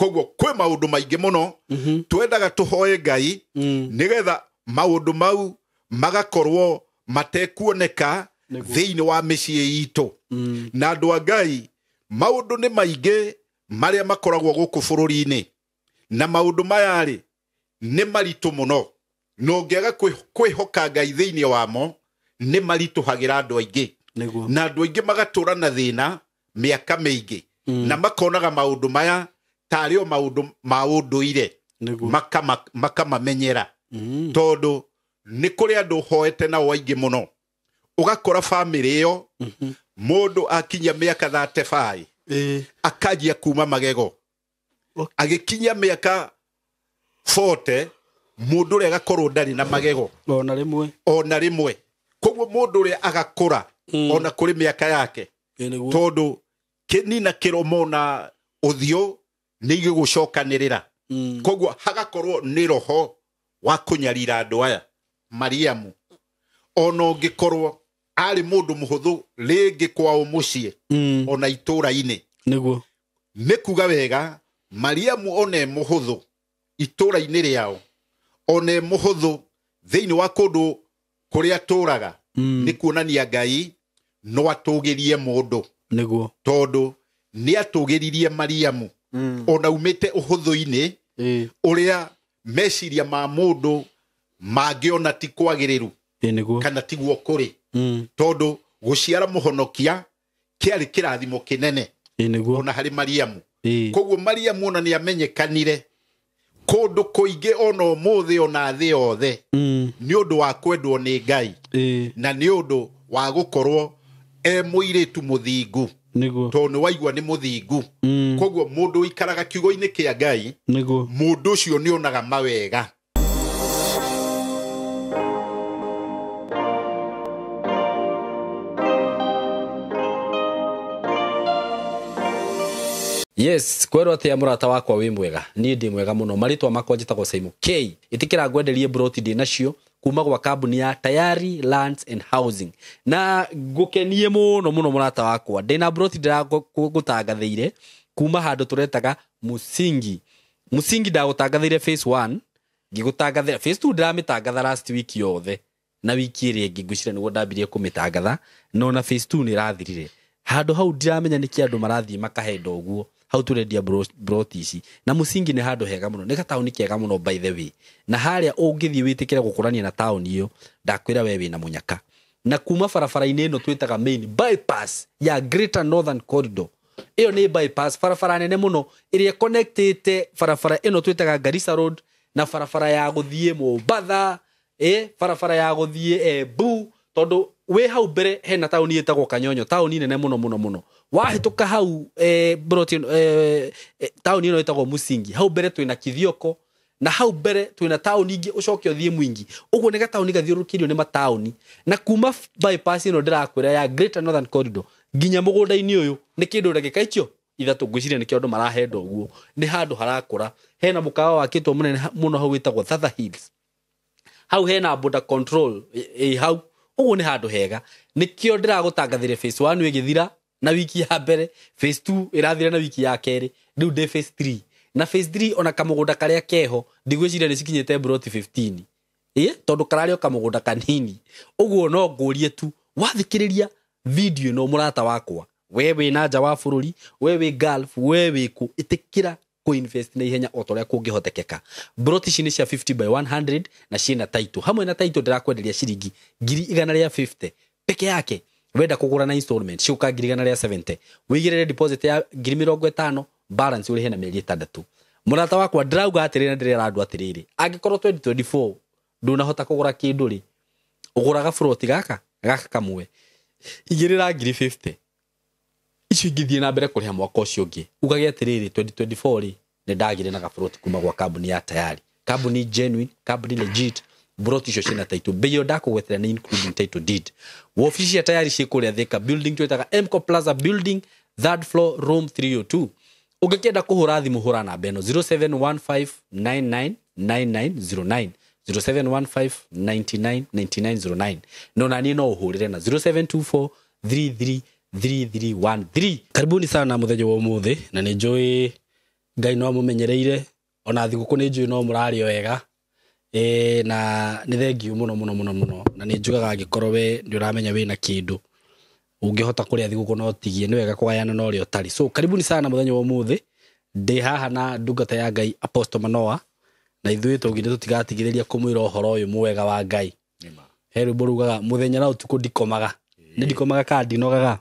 Koguo kwe maundu maingi muno twendaga tuhoe Ngai nigetha maundu mau magakorwo matekuoneka thiini wa micii itu na andu a Ngai maundu ni maingi maria makoragwo guku bururi-ini na maundu maya ri ni maritu muno no ngega kwihoka Ngai thiini wamo ni marituhagira andu aingi na andu aingi magatura na thina miaka mingi na makonaga maundu maya tario maundu ma unduire makamamenyera tondu ni kuri andu hoete na waingi muno ugakora family yo mundu akinya miaka 35 akajia kuma magego agikinya miaka 40 mundu ri agakorwo ndari na magego ona rimwe koguo mundu ri agakura ona kuri miaka yake tondu kinina kiromona uthio ni gigucokanirira koguo hagakorwo ni roho wa kunyarira andu aya Mariamu ona ungikorwo ari mundu muhuthu ringi kwao mucii ona itura-ini niguo nikuga wega Mariamu one muhuthu itura-ini riao one muhuthu thiini wa kundu kuria turaga ni kuonania Ngai no atugirie mundu niguo tondu ni atugiririe Mariamu ona umite uhuthu-ini uria meciria ma mundu mangiona ti kwagiriru kana tiguo kuri tondu guciara muhonokia kiari kirathimo kinene ona hari Mariamu koguo Mariamu ona ni amenyekanire kundu kuingi ona umuthi ona thi yothe ni undu wa kwendwo ni Ngai na ni undu wa gukorwo muiritu muthingu tondu waigua ni muthingu koguo mundu ikaraga kiugo-ini kia Ngai mundu ucio ni onaga mawega. Yes, kwero atia murata wakwa wi mwega ni ndi mwega muno maritwa makwa njitagwo Simon K itikira ngwenderie broti ndi nacio kuma gwa kambuni ya Tayari Lands and Housing na gukenie muno murata wakwa ndina broti ndiragutangathiire kuma handu turetaga Musingi ndagutangathiire phase 1 ngigutangathira phase 2 ndiramitangатha last week yothe na wiki iri ngigucira niguo ndambirie kumitangatha no na phase 2 ni rathirire handu hau ndiramenya niki andu marathie makahenda uguo hau turendia broti ici na Musingi ni handu hega muno ni gatauni kega muno by the way na haria ungithie witikire gukurania na town iyo ndakwira we wina munyaka na kuma barabara-ini ino twitaga main bypass ya Greater Northern Corridor iyo ni bypass barabara nene muno iria connectete barabara ino twitaga Garissa Road na barabara ya guthie Mombasa barabara ya guthie Embu tondu we hau mbere hena tauni etagwo Kanyonyo tauni nene muno wahituka hau broti tauni ino etagwo Musingi hau mbere twina Kithioko na hau mbere twina tauni ingi ucoke uthie Mwingi uguo ni gatauni gathiurukirio ni matauni na kuma bypass ino ndirakwira ya Greater Northern Corridor nginya mugunda-ini uyu ni kindu ndagika icio ithatu ngwiciria ni kiondu marahenda uguo ni handu harakura hena mukawa wakitwo munene muno hau etagwo Thatha Hills hau hena border control hau uguo ni handu hega nikio ndiragutangathire phase 1 wigithira na wiki ya mbere phase 2 irathira na wiki ya keri riu de phase 3 na phase 3 ona kamugunda karia keho ndigwiciria ni cikinyete broti 15 tondu karario kamugunda kanini uguo no ngurie tu wathikiriria video no murata wakwa wewe na nja wa bururi wewe Gulf wewe ku itikira kuinvest na ihenya otoria kungihotekeka broti ici ni cia 50 by 100 na ciina title hamwe na title ndirakwenderia ciringi 150 peke yake wenda kugura na installment ciuka 170 wigirire deposit ya 50 balance uri hena mieri 6 murata wakwa ndirauga atiriri na ndirira andu atiriri angikorwo 2024 ndunahota kugura kindu ri uguraga froti gaka kamwe igirira 50 icio ngithie na mbere kuriha mwaka ucio ungi ugagia atiriri 2024 ri ni ndagire na gafroti kuma gwa kambuni ya Tayari kambuni genuine kambuni legit broti icio cina title beyo ndakugwetera ni including title deed wofici ya Tayari cikuria Thika building twetaga Mco Plaza building 3rd floor room 302 ungekenda kuhura thimu hura na beno 0715999909 0715999909 no nani no uhurire na 0724333313 karibuni sana muthenya wa umuthi na ni njoi Ngai no amumenyereire ona thiguku ni njui no murario wega na ni thengiu muno na ni njugaga angikorwo we ndi uramenya wina kindu ungihota kuria thiguku no tigie ni wega kugayana no rio tari. So karibuni sana muthenya wa umuthi ndi haha na ndungata ya Ngai Apostle Manoa na ithuĩ tũgire tũtigatigĩrĩria kũmwĩra ũhoro ũyũ mwega wa Ngai. Heru borugaga muthenya na utuku ndikomaga ni ndikomaga ka ndinogaga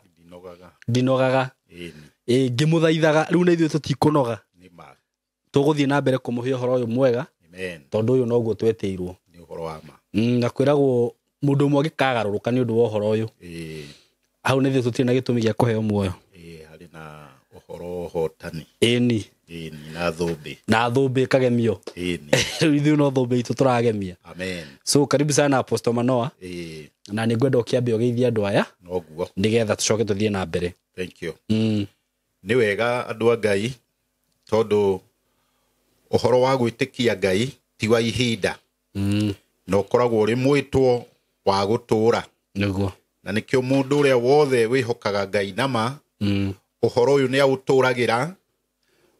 ngimuthaithaga riu na ithuĩ tũtikunoga tũgũthiĩ na mbere kũmũhe ũhoro ũyũ mwega tondũ ũyũ noguo tweteirwo ni ũhoro wa ma na kwĩragwo mũndũ ũmwe angĩkagarũrũka nĩ ũndũ wa ũhoro ũyũ hau nĩ ithuĩ tũtirĩ na gĩtũmi gĩa kũheo muoyo harĩ na ũhoro hotani na thũmbĩ kagemio rĩu ithuĩ no thũmbĩ itũ tũragemia. So karibu sana Apostle Manoa na nĩ ngwenda ũkĩambe ũgeithie andũ aya noguo nĩgetha tũcoke tũthiĩ na mbere. Thank you. Nĩ wega andũ a Ngai tondũ ũhoro wa gwĩtĩkia Ngai ti wa ihinda na ũkoragwo ũrĩ mwĩtwo wa gũtũũra nĩguo na nĩkĩo mũndũ ũrĩa wothe wĩhokaga Ngai nama ũhoro ũyũ nĩ aũtũũragĩra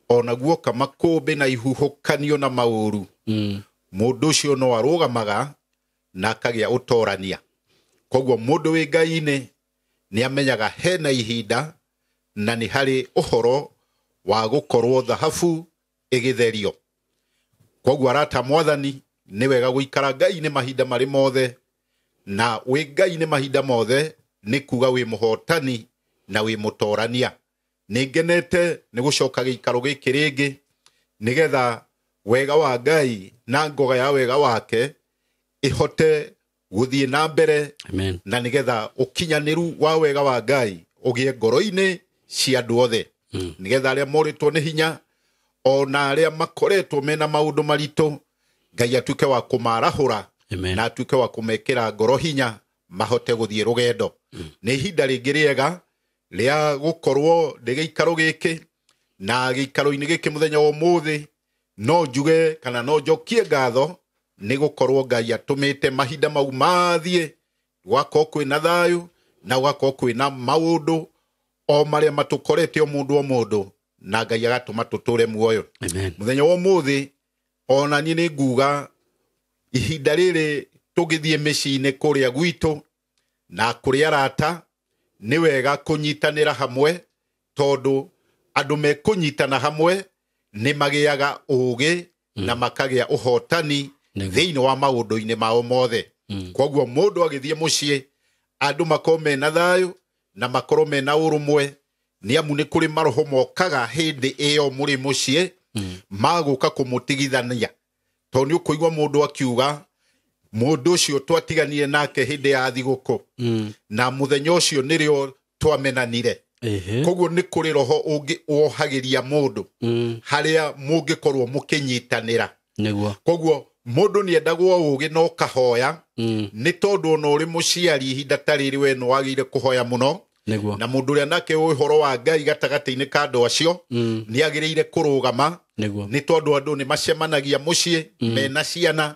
ona guoka makũmbĩ na ihuhũkanio na maũru mũndũ ũcio no arũgamaga na akagĩa ũtorania. Koguo mũndũ wĩ Ngai-inĩ nĩ amenyaga hena ihinda na nĩ harĩ ũhoro wa gũkorwo thahabu ĩgĩtherio. Koguo arata mwathani nĩ wega gũikara Ngai-inĩ mahinda marĩ mothe na wĩ Ngai-inĩ mahinda mothe nĩ kuga wĩ mũhotani na wĩ mũtorania. Nĩ ngenete nĩ gũcoka gĩikaro gĩkĩ rĩngĩ nĩgetha wega wa Ngai na ngoga ya wega wake ĩhote gũthiĩ na mbere. Amen. Na nĩgetha ũkinyanĩru wa wega wa Ngai ũgĩe ngoro-inĩ cia andũ othe nĩgetha arĩa morĩtwo nĩ hinya ona arĩa makoretwo mena maũndũ maritũ Ngai atuĩke wa kũmarahũra na atuĩke wa kũmekĩra ngoro hinya mahote gũthiĩ rũgendo. Nĩ ihinda rĩngĩ rĩega rĩa gũkorwo ndĩ gĩikaro gĩkĩ na gĩikaro-inĩ gĩkĩ mũthenya wa ũmũthĩ no njuge kana no njokie ngatho nĩ gũkorwo Ngai atũmĩte mahinda mau mathiĩ gwakorwo kwĩna thayũ na gwakorwo kwĩna maũndũ o marĩa matũkorete o mũndũ na Ngai agatũma tũtũre muoyo. Mũthenya wa ũmũthĩ ona niĩ nĩ nguga ihinda rĩrĩ tũgĩthiĩ mĩciĩ-inĩ kũrĩa gwitũ na kũrĩa arata nĩ wega kũnyitanĩra hamwe tondũ andũ mekũnyitana hamwe nĩ magĩaga ũũgĩ na makagĩa ũhotani thĩinĩ wa maũndũ-inĩ mao mothe. Koguo mũndũ agĩthiĩ mũciĩ andũ makorwo mena thayũ na makorwo mena ũrũmwe nĩ amu nĩ kũrĩ maroho mokaga hĩndĩ ĩyo mũrĩ mũciĩ magũka kũmũtigithania. Tondũ nĩ ũkũigua mũndũ akiuga mũndũ ũcio twatiganire nake hĩndĩ ya thigũkũ na mũthenya ũcio nĩrĩo twamenanire. Koguo nĩ kũrĩ roho ũngĩ wohagĩria mũndũ harĩa mũngĩkorwo mũkĩnyitanĩra. Koguo mũndũ nĩ endagwo ũũgĩ no kahoya nĩ tondũ ona ũrĩ mũciari ihinda ta rĩrĩ we nĩ wagĩrĩire kũhoya mũno na mũndũ ũrĩa nake ũhoro wa Ngai gatagatĩ-inĩ ka andũ acio nĩ agĩrĩire kũrũgama nĩ tondũ andũ nĩ macemanagia mũciĩ mena ciana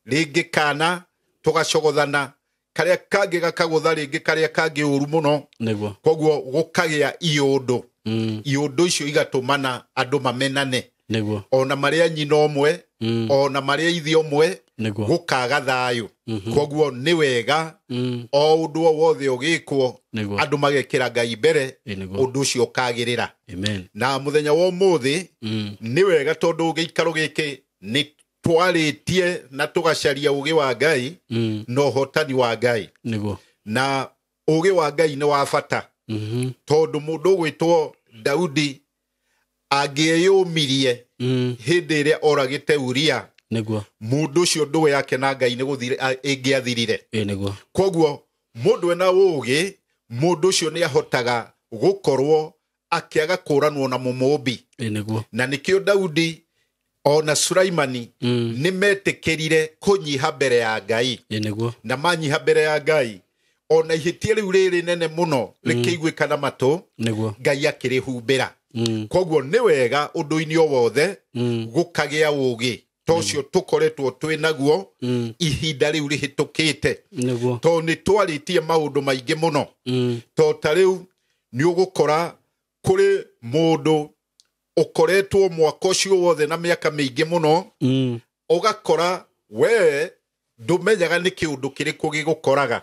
rĩngĩ kana tũgacogothana karĩa kangĩ gakagũtha rĩngĩ karĩa kangĩ ũru mũno. Koguo gũkagĩa iũndũ icio igatũmana andũ mamenane ona marĩa nyina ũmwe ona marĩa ithe ũmwe gũkaga thayũ. Koguo nĩ wega o ũndũ o wothe ũgĩkwo andũ magekĩra Ngai mbere ũndũ ũcio ũkagĩrĩra. Na mũthenya wa ũmũthĩ nĩ wega tondũ gĩikaro gĩkĩ nĩ twarĩtie na tũgacaria ũũgĩ wa Ngai na ũhotani wa Ngai. Na ũũgĩ wa Ngai nĩ wa bata tondũ mũndũ ũgwĩtwo Daudi angĩyũmirie hĩndĩ ĩrĩa oragĩte Uria mũndũ ũcio ndũgũ yake na Ngai nĩ gũthire ĩngĩathirire. Koguo mũndũ ena ũũgĩ mũndũ ũcio nĩ ahotaga gũkorwo akĩaga kũranwo na mũmũmbi. Na nĩkĩo Daudi ona Sulaimani nĩ metĩkĩrire kũnyiha mbere ya Ngai na manyiha mbere ya Ngai ona ihĩtia rĩu rĩrĩ nene mũno rĩkĩiguĩka na matũ Ngai akĩrĩhumbĩra. Koguo nĩ wega ũndũ-inĩ o wothe gũkagĩa ũũgĩ tocio tũkoretwo twĩ naguo ihinda rĩu rĩhĩtũkĩte tondũ nĩ twarĩtie maũndũ maingĩ mũno. Tondũ ta rĩu nĩ ũgũkora kũrĩ mũndũ ukoretwo mwaka ucio wothe na miaka mingi muno ugakora we ndumenyaga ni kiundu kiriku gigukoraga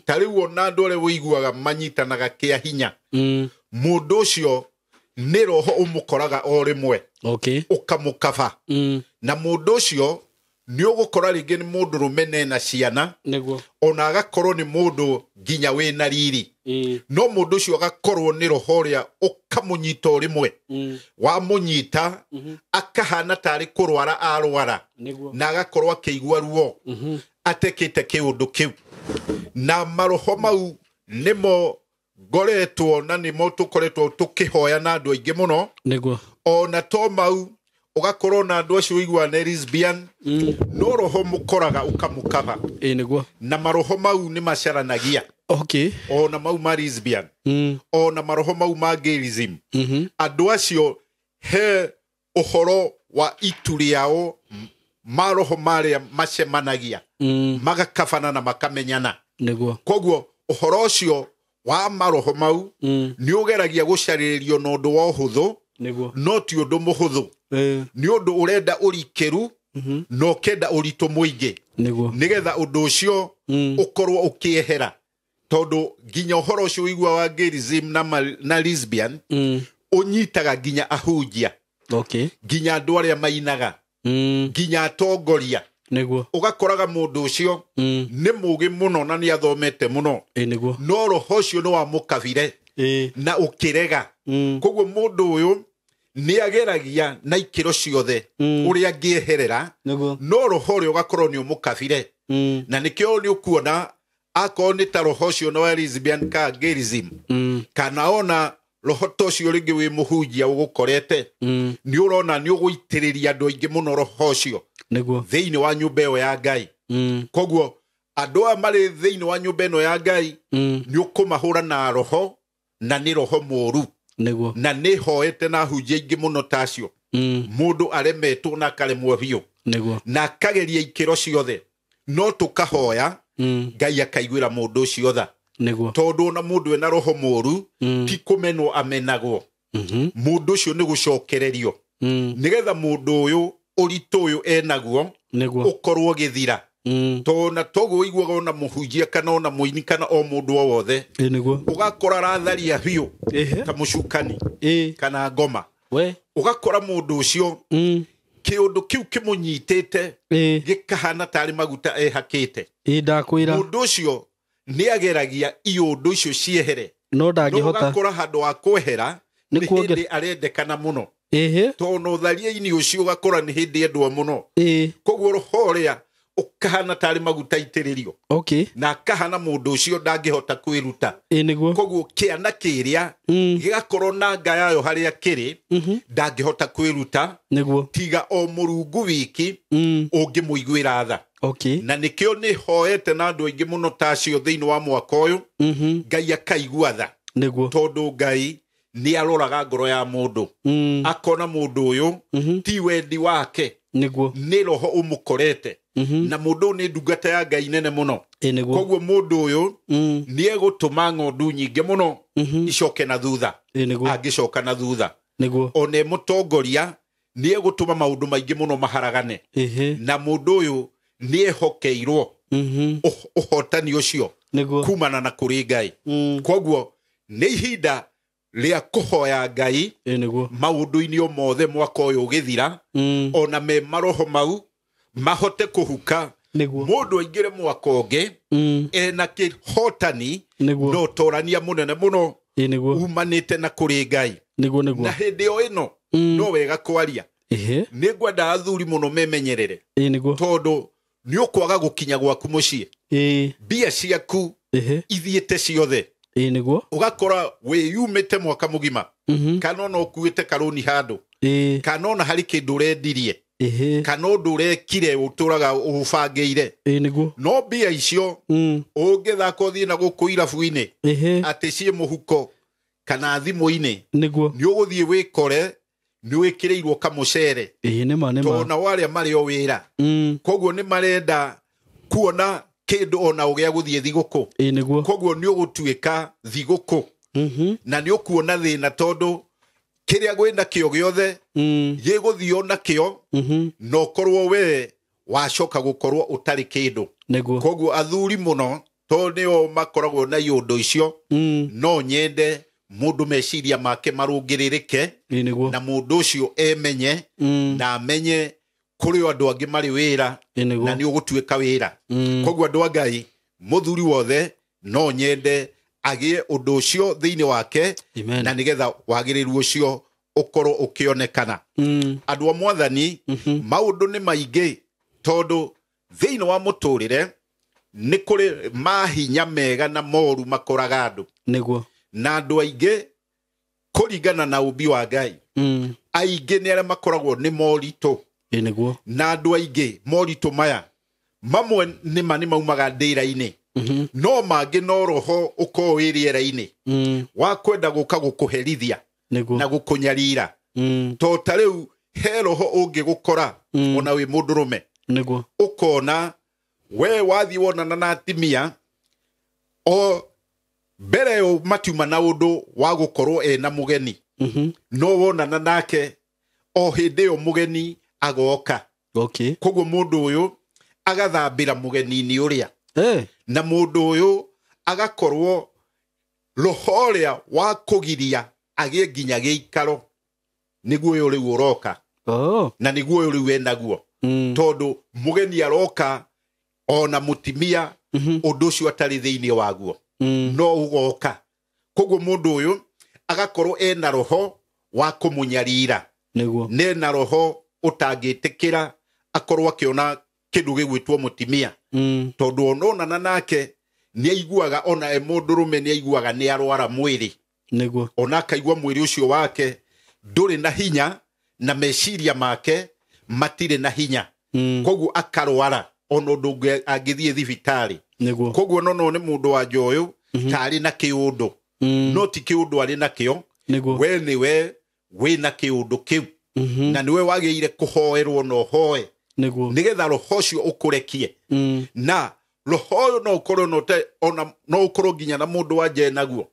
tariu ona andu aria wiguaga manyitanaga kia hinya mundu ucio ni roho umukoraga o rimwe ukamukaba na mundu ucio ni ugukora ringi ni mundu rumene na ciana ona agakorwo ni mundu nginya wina riri no mundu ucio agakorwo ni roho ria ukamunyita rimwe wa munyita akahana tari kurwara arwara na agakorwo akigua ruo atekete kiundu kiu na maroho mau nimo ngoretwo na nimo tukoretwo tukihoya na andu aingi muno ona to mau ugakorwo na andu acio igua na lesbian no roho mukoraga ukamukaba na maroho mau ni macaranagia ona mau ma lesbian ona maroho mau ma gayism andu acio he uhoro wa ituri yao maroho maria macemanagia magakabana na makamenyana koguo uhoro ucio wa maroho mau ni ugeragia gucaririo no ndu wa uhuthu no ti undu muhuthu ni undu urenda urikeru no kenda uritu muingi nigetha undu ucio ukorwo ukiehera tondu ginya uhoro ucio igwa wa gayism na lesbian unyitaga ginya ahunjia ginya andu aria mainaga ginya atongoria ugakoraga mundu ucio ni mugi muno na ni athomete muno no roho ucio no amukabire na ukirega koguo mundu uyu ni ageragia na ikiro ciothe uria angieherera no roho ucio ugakorwo ni umukabire na nikio ni ukuona akorwo ni ta roho ucio no lesbian ka gayism kana ona roho tocio ringi wi muhunjia ugukorete ni urona ni uguitiriria andu aingi muno roho ucio thiini wa nyumba ĩyo ya Ngai koguo andu a mari thiini wa nyumba ĩno ya Ngai ni ukumahura na roho na ni roho moru na ni hoete na hunjia aingi muno tacio mundu aremetwo na karemwo biu na kageria ikiro ciothe no tukahoya Ngai akaiguira mundu ucio tha tondu na mundu ena roho moru ti kumenwo amenagwo mundu ucio ni gucokererio nigetha mundu uyu uritu uyu enaguo ukorwo githira tona togo igwaga ona muhunjia kana ona muini kana o mundu o wothe ugakora ratharia biu ta mucukani kana ngoma ugakora mundu ucio kiundu kiu kimunyitite gikahana tari maguta ehakite ndakwira mundu ucio ni ageragia iundu icio ciehere no ndangihota ugakora handu wa kwehera ni hindi arendekana muno tono tharia-ini ucio ugakora ni hindi endwa muno koguo roho ria ukahana tari maguta itiririo na kahana mundu ucio ndangihota kwiruta koguo kiana kiria gigakorwo na ngayayo haria kiri ndangihota kwiruta tiga o murungu wiki ungimuiguira tha na nikio ni hoete na andu aingi muno tacio thiini wa mwaka uyu Ngai akaigua tha tondu Ngai ni aroraga ngoro ya mundu akona mundu uyu ti wendi wake ni roho umukorete na mundu ni ndungata ya Ngai nene muno koguo mundu uyu ni egutuma ng'ondu nyingi muno icoke na thutha angicoka na thutha one mutongoria ni egutuma maundu maingi muno maharagane na mundu uyu ni ehokeirwo uhotani ucio kumana na kuri Ngai koguo ni ihinda ria kuhoya Ngai maundu-ini o mothe mwaka uyu ugithira ona me maroho mau mahote kuhuka mundu aingire mwaka ungi ena kihotani no torania munene muno umanite na kuri Ngai na hindi o ino no wega kwaria ni ngwenda athuri muno memenyerere tondu ni ukwaga gukinya gwaku mucii bia ciaku ithiete ciothe ugakora wiyumite mwaka mugima kana no ukuite karuni handu kana ona hari kindu rendirie kana undu urekire uturaga ubangeire no bia icio ungithaka uthie na guku irabu-ini ati cie muhuko kana thimu-ini ni uguthie wikore ni wikireirwo kamucere tona waria mari o wira koguo ni marenda kuona kindu ona ugia guthie thiguku koguo ni ugutuika thiguku na ni ukuona thina tondu kiria gwina kio giothe giguthio na kio no korwo we wacoka gukorwo utari kindu koguo athuri muno to nio makoragwo na iundu icio no nyende mundu meciria make marungiririke na mundu ucio emenye na amenye kuri andu angi mari wira na ni ugutuika wira koguo andu a Ngai muthuri wothe no nyende agie undu ucio thiini wake na nigetha wagiriru ucio ukorwo ukionekana andu a Mwathani maundu ni maingi tondu thiini wa muturire ni kuri mahinya mega na moru makoraga andu na andu aingi kuringana na ubi wa Ngai aingi ni aria makoragwo ni morito na andu aingi morito maya mamwe ni mani maumaga ndira-ini no mangi no roho ukoiriera-ini wa kwenda guka gukuherithia na gukunyarira to tariu he roho ungi gukora ona wi mundurume ukona we wathi wonana na atimia o mbere yo matiuma na undu wa gukorwo na mugeni no wonana nake o hindi yo mugeni agoka koguo mundu uyu agathambira mugeni-ini uria na mundu uyu agakorwo roho uria wa kugiria agie nginya giikaro niguo uyu riu uroka na niguo uyu riu enaguo tondu mugeni aroka ona mutimia undu ucio atari thiini waguo no ugoka koguo mundu uyu agakorwo ena roho wa kumunyarira nena roho utangitikira akorwo akiona kindu gigwitwo mutimia tondu onona nake ni aiguaga ona mundurume ni aiguaga ni arwara mwiri ona akaigua mwiri ucio wake nduri na hinya na meciria make matire na hinya koguo akarwara ono ndungu agithie thibitari koguo no ni mundu wa njoyo tari na kiundu no ti kiundu ari nakio we niwe wina kiundu kiu na niwe wagiire kuhoerwo no hoe nigetha roho ucio ukurekie na roho uyu no ukorwo no ukorwo nginya na mundu wa nje naguo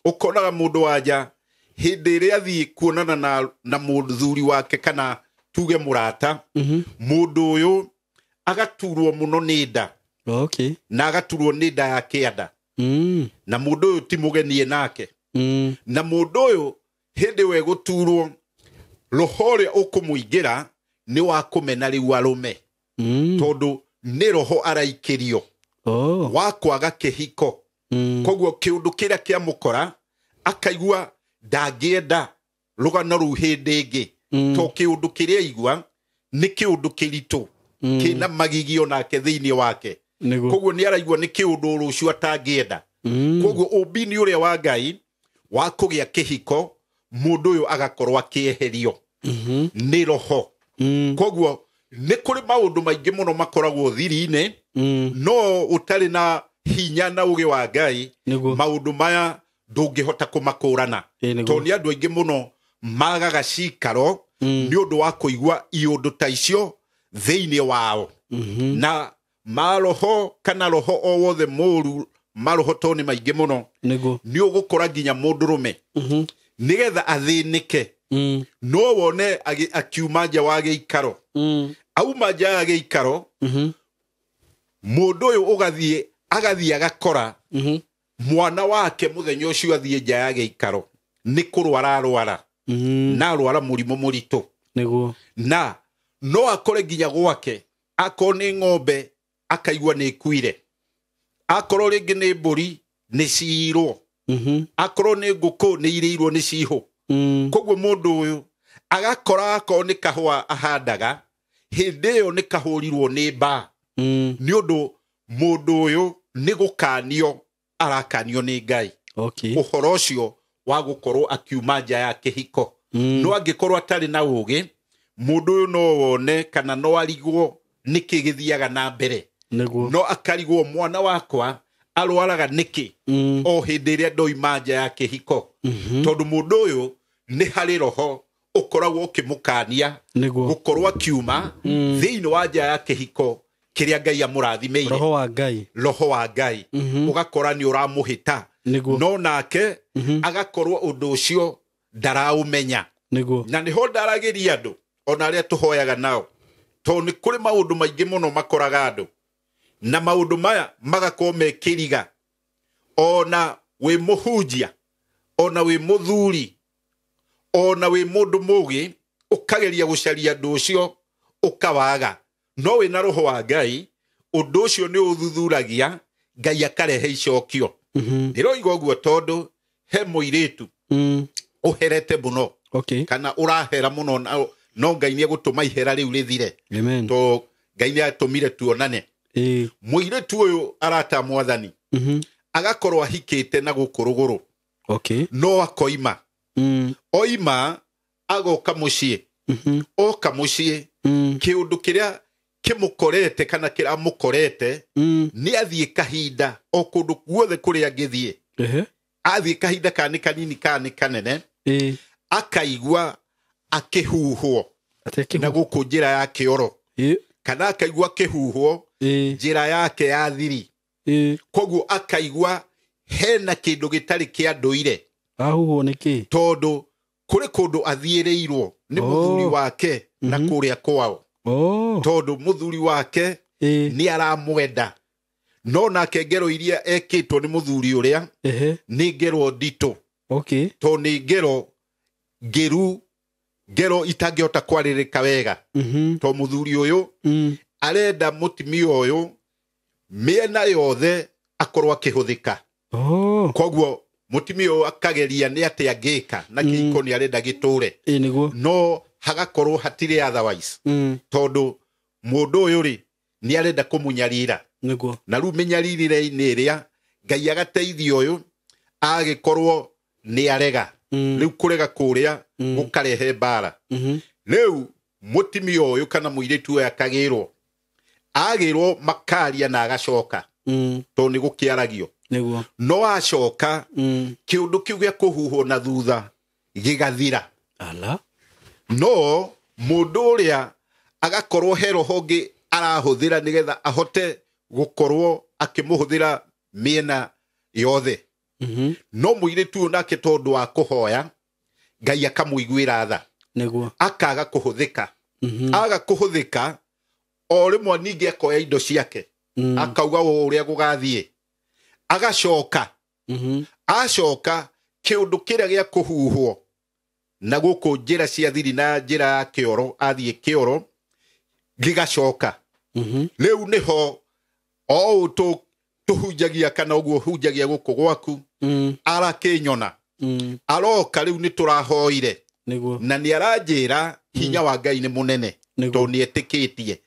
ukonaga mundu wa nja hindi iria athii kuonana na muthuri wake kana tuge murata mundu uyu agaturwo muno ni nda na agaturwo ni nda ya kianda na mundu uyu ti mugenie nake na mundu uyu hindi we guturwo roho uria ukumuingira ni wa kumena riu arume tondu ni roho araikirio wa kwaga kihiko koguo kiundu kiria kia mukora akaigua ndagienda rugano ru hindi ingi to kiundu kiria igua ni kiundu kiritu kina magigio nake thiini wake koguo ni araigua ni kiundu rucio atangienda koguo ubini uria wa Ngai wa kugia kihiko mundu uyu agakorwo akieherio ni roho koguo ni kuri maundu maingi muno makoragwo thiri-ini no utari na hinya na ugi wa Ngai maundu maya ndungihota kumakurana to ni andu aingi muno magaga cikaro ni undu wa kuigua iundu ta icio thiini wao na maroho kana roho o wothe muru maroho to ni maingi muno ni ugukora nginya mundurume nigetha athinike no wone akiuma nja wa giikaro auma nja ya giikaro mundu uyu ugathie agakora mwana wake muthenya ucio athie nja ya giikaro ni kurwara arwara na arwara murimo muritu na no akore nginya gwake akoni ng'ombe akaigua ni kuire akoro ringi ni mburi ni ciirwo akoro ni nguku ni irirwo ni ciihu koguo mundu uyu agakora akoni kahwa ahandaga hindi iyo ni kahurirwo ni mba ni undu mundu uyu ni gukanio arakanio ni Ngai uhoro ucio wa gukorwo akiuma nja ya kihiko no angikorwo atari na ugi mundu uyu no wone kana no arigwo niki githiaga na mbere no akarigwo mwana wakwa arwaraga niki o hindi iria ndoima nja ya kihiko tondu mundu uyu ni hari roho ukoragwo ukimukania gukorwo akiuma thiini wa nja ya kihiko kiria Ngai amurathimeiire roho wa Ngai ugakora ni uramuhita no nake agakorwo undu ucio ndaraumenya niguo na niho ndaragiria andu ona aria tuhoyaga nao to ni kuri maundu maingi muno makoraga andu na maundu maya magakorwo mekiriga ona wi muhunjia ona wi muthuri ona wi mundu mugi ukageria gucaria andu ucio ukawaga no wi na roho wa Ngai undu ucio ni uthuthuragia Ngai akarehe icokio ndiroiga uguo tondu he muiritu uherete muno kana urahera muno no Ngai ni egutuma ihera riu rithire to Ngai ni atumire tuonane muiritu uyu arata mwathani agakorwo ahikite na gukuruguru no akoima oima agoka mucii oka mucii kiundu kiria kimukorete kana kiramukorete ni athie kahinda o kundu guothe kuria ngithie athie kahinda kani kanini kani kanene akaigua akihuhwo na guku njira ya kioro kana akaigua akihuhwo njira yake ya thiri koguo akaigua hena kindu gitari kia nduire ahuhwo niki tondu kuri kundu athiereirwo ni muthuri wake na kuria kwao tondu muthuri wake ni aramwenda no nake ngero iria ekitwo ni muthuri uria ni ngero ndito to ni ngero ngero itangihota kwaririka wega to muthuri uyu arenda mutimia uyu miena yothe akorwo akihuthika koguo mutimia uyu akageria ni ati angika na kiko ni arenda giture no hagakorwo hatire otherwise tondu mundu uyu ri ni arenda kumunyarira na ru menyaririre-ini ria Ngai agateithia uyu agikorwo ni arega riu kurega kuria gukarehe mbara riu mutimia uyu kana muiritu uyu akagirwo agirwo makaria na agacoka to ni gukiaragio no acoka kiundu kiu gia kuhuhwo na thutha gigathira no mundu uria agakorwo he rohongi arahuthira nigetha ahote gukorwo akimuhuthira miena yothe no muiritu nake tondu wa kuhoya Ngai akamuiguira tha akaga kuhuthika aga kuhuthika o rimwe ningi akoya indo ciake akauga uria gugathie agacoka acoka kiundu kiria gia kuhuhwo na guku njira cia thiri na njira ya kioro athie kioro gigacoka riu niho o tuhunjagia kana uguo hunjagia guku gwaku arakinyona aroka riu ni turahoire na ni aranjira hinya wa Ngai ni munene to ni etikitie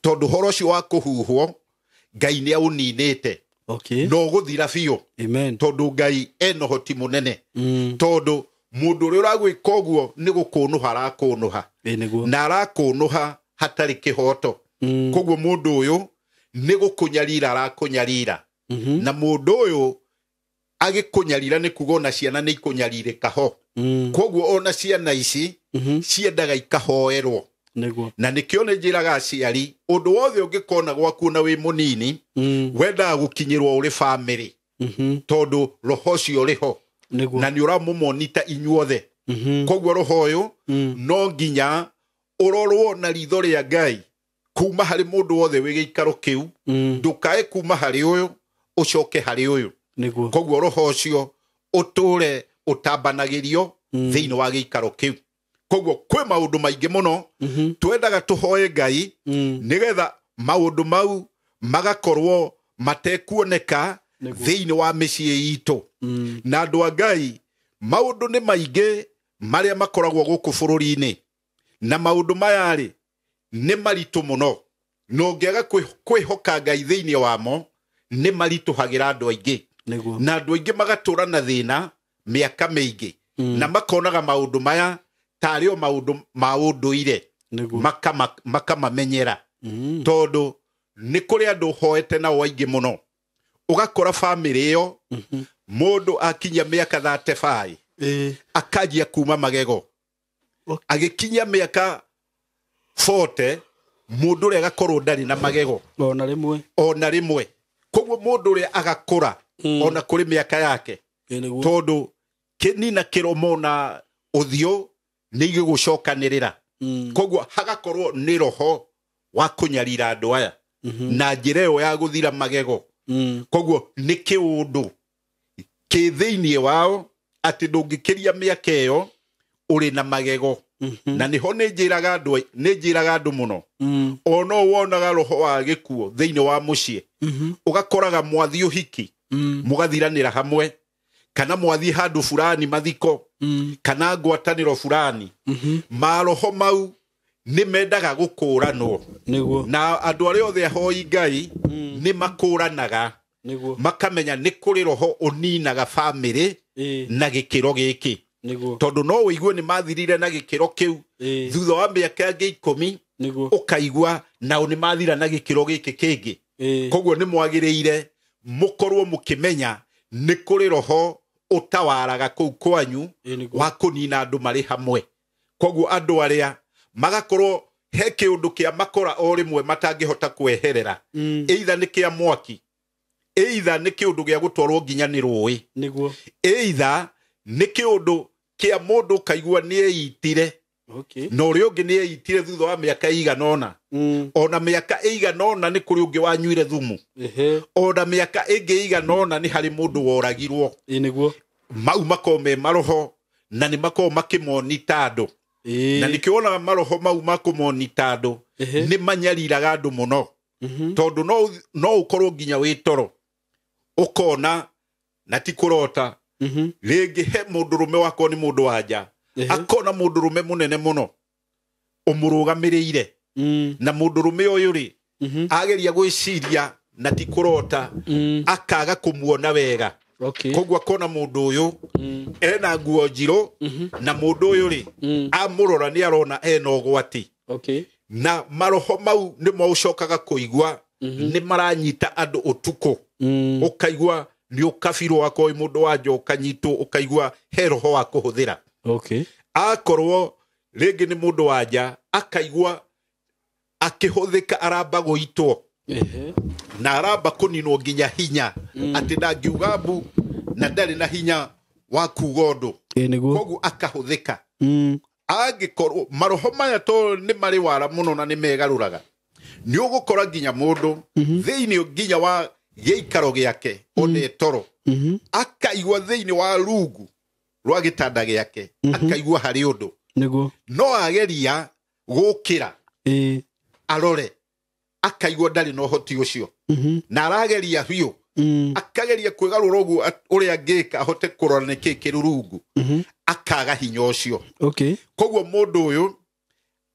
tondu horo cio wa kuhuhwo Ngai ni auninite no guthira biu tondu Ngai eno hoti munene tondu mundu uri uragwika uguo ni gukunuha arakunuha na arakunuha hatari kihoto koguo mundu uyu ni gukunyarira arakunyarira na mundu uyu agikunyarira ni kuga ona ciana ni ikunyaririka ho koguo ona ciana ici ciendaga ikahoerwo na nikio ni njiraga aciari undu wothe ungikona gwaku na wi munini wendaga gukinyirwo uri family tondu roho ucio uriho na ni uramumonita inyuothe koguo roho uyu no nginya urorwo na ritho ria Ngai kuma hari mundu wothe wi giikaro kiu ndukae kuma hari uyu ucoke hari uyu koguo roho ucio uture utambanagirio thiini wa giikaro kiu koguo kwe maundu maingi muno twendaga tuhoe Ngai nigetha maundu mau magakorwo matekuoneka thiini wa micii itu na andu a Ngai maundu ni maingi maria makoragwo guku bururi-ini na maundu maya ri ni maritu muno no ngega kwihoka Ngai thiini wamo ni marituhagira andu aingi na andu aingi magatura na thina miaka mingi na makonaga maundu maya tari o maundu ma unduire makamamenyera tondu ni kuri andu hoete na waingi muno ugakora family yo mundu akinya miaka 35 akajia kuma magego agikinya miaka 40 mundu uri agakorwo ndari na magego ona rimwe koguo mundu uri agakura ona kuri miaka yake tondu kinina kiromo na uthio nĩ igũcokanĩrĩra koguo hagakorwo nĩ roho wa kũnyarira andũ aya na njĩra ĩyo ya gũthira magego koguo nĩ kĩũndũ kĩ thĩinĩ wao atĩ ndũngĩkĩria mĩaka ĩyo ũrĩ na magego na nĩho nĩ njĩraga andũ mũno ono wonaga roho wa gĩkuo thĩinĩ wa mũciĩ ũgakoraga mwathi ũhiki mũgathiranĩra hamwe kana mwathi handũ fulani mathiko kana ngwatanĩro fulani maroho mau nĩ mendaga gũkũranwo na andũ arĩa othe ahoi Ngai nĩ makũranaga makamenya nĩ kũrĩ roho ũninaga bamĩrĩ na gĩkĩro gĩkĩ tondũ no wĩigue nĩ mathirire na gĩkĩro kĩu thutha wa mĩaka ĩngĩ 10 ũkaigua nao nĩ mathira na gĩkĩro gĩkĩ kĩngĩ koguo nĩ mwagĩrĩire mũkorwo mũkĩmenya nĩ kũrĩ roho ũtawaraga kũu kwanyu wa kũnina andũ marĩ hamwe koguo andũ arĩa magakorwo he kĩũndũ kĩa makora o rĩmwe matangĩhota kweherera either nĩ kĩa mwaki either nĩ kĩũndũ gĩa gũtwarwo nginya nĩ rũĩ either nĩ kĩũndũ kĩa mũndũ kaigua nĩ eitire na ũrĩa ũngĩ nĩ eitire thutha wa mĩaka ĩigana ũna ona mĩaka ĩigana ũna nĩ kũrĩ ũngĩ wanyuire thumu ona mĩaka ĩngĩ ĩigana ũna nĩ harĩ mũndũ woragirwo mau makorwo me maroho na nĩ makorwo makĩmonita andũ na nĩ kĩonaga maroho mau makũmonita andũ nĩ manyariraga andũ mũno tondũ no ũkorwo nginya wĩ toro ũkona na ti kũrota rĩngĩ he mũndũrũme wako nĩ mũndũ wanja akona mũndũrũme mũnene mũno ũmũrũgamĩrĩire na mũndũrũme ũyũ rĩ ageria gwĩciria na ti kũrota akaga kũmuona wega koguo akona mũndũ ũyũ ena nguo njirũ na mũndũ ũyũ rĩ amũrora nĩ arona ena ũgwati na maroho mau nĩ maũcokaga kũigua nĩ maranyita andũ ũtukũ ũkaigua nĩ ũkabirwo wako mũndũ wanja ũkanyitwo ũkaigua he roho wa kũhũthĩra akorwo rĩngĩ nĩ mũndũ wanja akaigua akĩhũthĩka aramba gũitwo na aramba kũninwo nginya hinya atĩ ndangiuga mbu na ndarĩ na hinya wa kuuga ũndũ koguo akahũthĩka angĩkorwo maroho maya to nĩ marĩ wara mũno na nĩ megarũraga nĩ ũgũkora nginya mũndũ thĩinĩ nginya wa gĩikaro gĩake one toro akaigua thĩinĩ wa rungu rwa gĩtanda gĩake akaigua harĩ ũndũ no ageria gũkĩra arore akaigua ndarĩ na ũhoti ũcio na arageria biũ akageria kwĩgarũra ũguo ũrĩa angĩka ahote kũrora nĩ kĩĩ kĩrĩ rungu akaga hinya ũcio koguo mũndũ ũyũ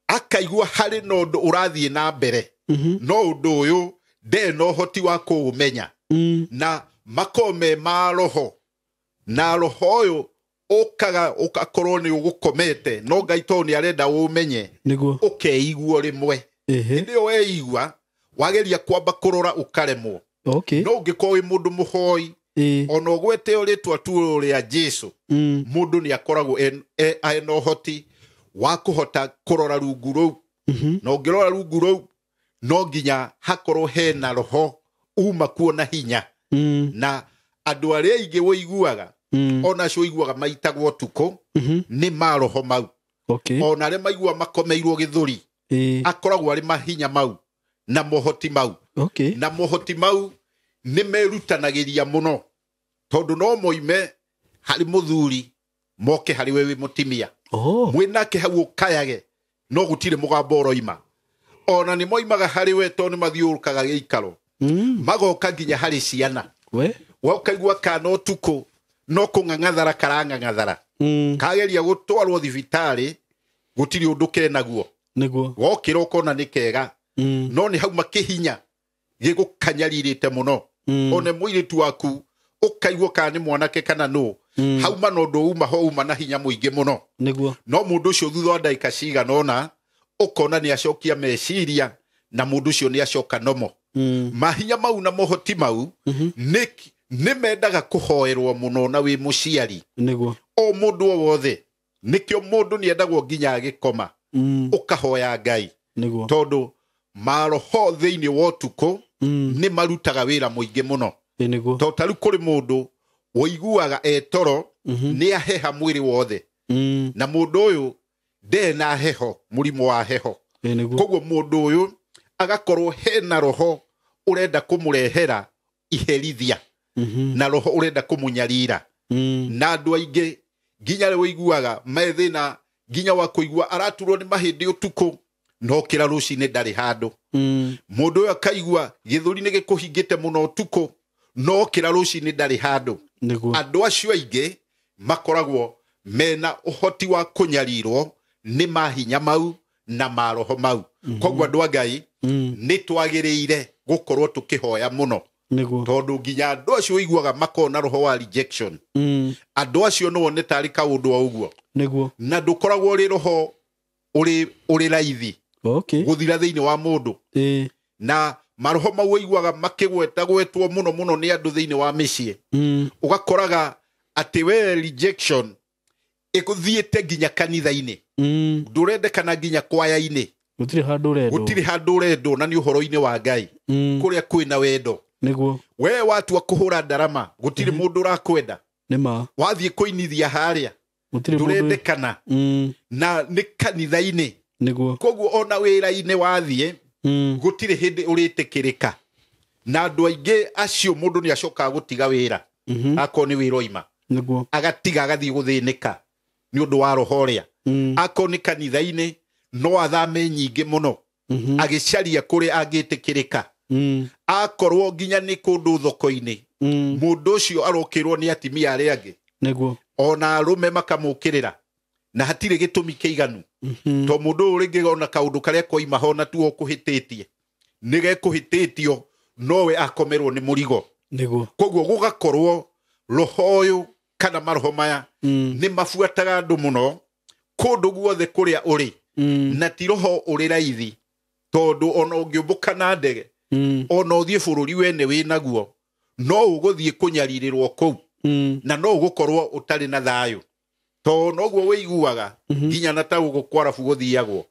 akaigua harĩ na ũndũ ũrathiĩ na mbere no ũndũ ũyũ ndarĩ na ũhoti wa kũũmenya na makome ma roho na roho ũyũ ũkakorwo nĩ ũgũkomete no Ngai to nĩ arenda ũmenye ũkeiguo rĩmwe hĩndĩ ĩyo weigua wageria kwamba kũrora ũkaremwo no ũngĩkorwo wĩ mũndũ mũhoi ona ũgwete rĩtwa tu rĩa Jesũ mũndũ nĩ akoragwo ena ũhoti wa kũhota kũrora rungu rũu na ũngĩrora rungu rũu no nginya hakorwo hena roho uma kuona hinya na andũ arĩa aingĩ woiguaga ona cio iguaga maitagwo ũtukũ nĩ maroho mau ona arĩa maigua makomeirwo gĩthũri akoragwo arĩ mahinya mau na mohoti mau na mohoti mau nĩ merutanagĩria mũno tondũ no moime harĩ mũthuri moke harĩ we wĩ mũtimia mwĩnake hau ũkayage no gũtirĩ mũgambo ũroima ona nĩ moimaga harĩ we to nĩ mathiũrũkaga gĩikaro magoka nginya harĩ ciana ũkaigua kana ũtukũ no kũng'ang'athara karang'ang'athara kageria gũtwarwo thibitarĩ gũtirĩ ũndũ kenaguo wokĩra ũkona nĩ kega no nĩ hau makĩhinya gĩgũkanyarirĩte mũno ona mũirĩtu waku ũkaigua kana nĩ mwanake kana no hauma na ũndũ uma ho uma na hinya mũingĩ mũno no mũndũ ũcio thutha wa ndagĩka cigana ũna ũkona nĩ acokia meciria na mũndũ ũcio nĩ acoka nomo mahinya mau na mohoti mau nĩ mendaga kũhoerwo mũno na wĩ mũciari o mũndũ o wothe nĩkĩo mũndũ nĩ endagwo nginya agĩkoma ũkahoya Ngai tondũ maroho thĩinĩ wa ũtukũ nĩ marutaga wĩra mũingĩ mũno tondũ tarĩu kũrĩ mũndũ woiguaga etoro nĩ aheha mwĩrĩ wothe na mũndũ ũyũ ndena heho mũrimũ wa heho nĩguo koguo mũndũ ũyũ agakorwo hena roho urenda kũmũrehera iherithia na roho urenda kũmũnyarira na andũ aingĩ nginya rĩu iguaga methĩna nginya wa kũigua araturwo nĩ mahĩndĩ ũtukũ no kĩra rũcinĩ ndarĩ handũ mũndũ ũyũ akaigua gĩthũri nĩ gĩkũhingĩte mũno ũtukũ no kĩra rũcinĩ ndarĩ handũ andũ acio aingĩ makoragwo mena ũhoti wa kũnyarirwo nĩ mahinya mau na maroho mau koguo andũ a Ngai nĩ twagĩrĩire gũkorwo tũkĩhoya mũno tondũ nginya andũ acio iguaga makona roho wa rejection andũ acio no one tarĩ kaũndũ wa ũguo na ndũkoragwo ũrĩ roho ũrĩ raithi gũthira thĩinĩ wa mũndũ na maroho mau iguaga makĩgwetagwetwo mũno mũno nĩ andũ thĩinĩ wa mĩciĩ ũgakoraga atĩ we rejection ĩgũthiĩte nginya kanitha-inĩ ndũrendekana nginya kwaya-inĩ gũtirĩ handũ ũrendwo na nĩ ũhoro-inĩ wa Ngai kũrĩa kwĩna wendo we watua kũhũra ndarama gũtirĩ mũndũ ũrakwenda wathiĩ kũinithia harĩa ndũrendekana na nĩ kanitha-inĩ koguo ona wĩra-inĩ wathiĩ gũtirĩ hĩndĩ ũrĩtĩkĩrĩka na andũ aingĩ acio mũndũ nĩ acokaga gũtiga wĩra akorwo nĩ wĩra oima agatiga agathiĩ gũthĩnĩka nĩ ũndũ wa roho ũrĩa akorwo nĩ kanitha-inĩ no athame nyingĩ mũno agĩcaria kũrĩa angĩtĩkĩrĩka akorwo nginya nĩ kũndũ thoko-inĩ mũndũ ũcio arokĩrwo nĩ atimia arĩa angĩ ona arũme makamũkĩrĩra na hatirĩ gĩtũmi kĩiganu to mũndũ ũyũ rĩngĩ ona kaũndũ karĩa koima ho na tuo kũhĩtĩtie nĩ gekũhĩtĩtio nowe akomerwo nĩ mũrigo koguo gũgakorwo roho ũyũ kana maroho maya nĩ mabuataga andũ mũno kũndũ guothe kũrĩa ũrĩ na ti roho ũrĩ raithi tondũ ona ũngĩũmbũka na ndege ona ũthiĩ bũrũri wene wĩ naguo no ũgũthiĩ kũnyarirĩrwo kũu na no ũgũkorwo ũtarĩ na thayũ to noguo wĩiguaga nginya na ta gũkũ kwarabu gũthiagwo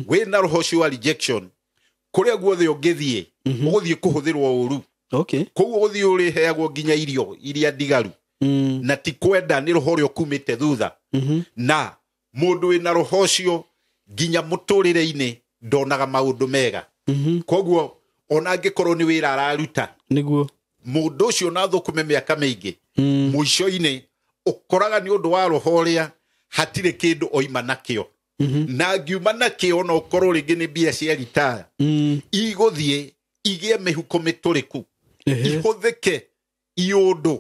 wĩna roho ũcio wa rejection kũrĩa guothe ũngĩthiĩ ũgũthiĩ kũhũthĩrwo ũru koguo ũgũthiĩ ũrĩheagwo nginya irio iria ndigaru na ti kwenda nĩ roho ũrĩa ũkumĩte thutha na mũndũ wĩna roho ũcio nginya mũtũrĩre-inĩ ndonaga maũndũ mega koguo ona angĩkorwo nĩ wĩra araruta mũndũ ũcio na thũkũme mĩaka mĩingĩ mũico-inĩ ũkoraga nĩ ũndũ wa roho ũrĩa hatirĩ kĩndũ oima nakĩo na ngiuma nakĩo no ũkorwo rĩngĩ nĩ mbia cia ritaya igũthiĩ igĩe mĩhuko mĩtũrĩku ihũthĩke iũndũ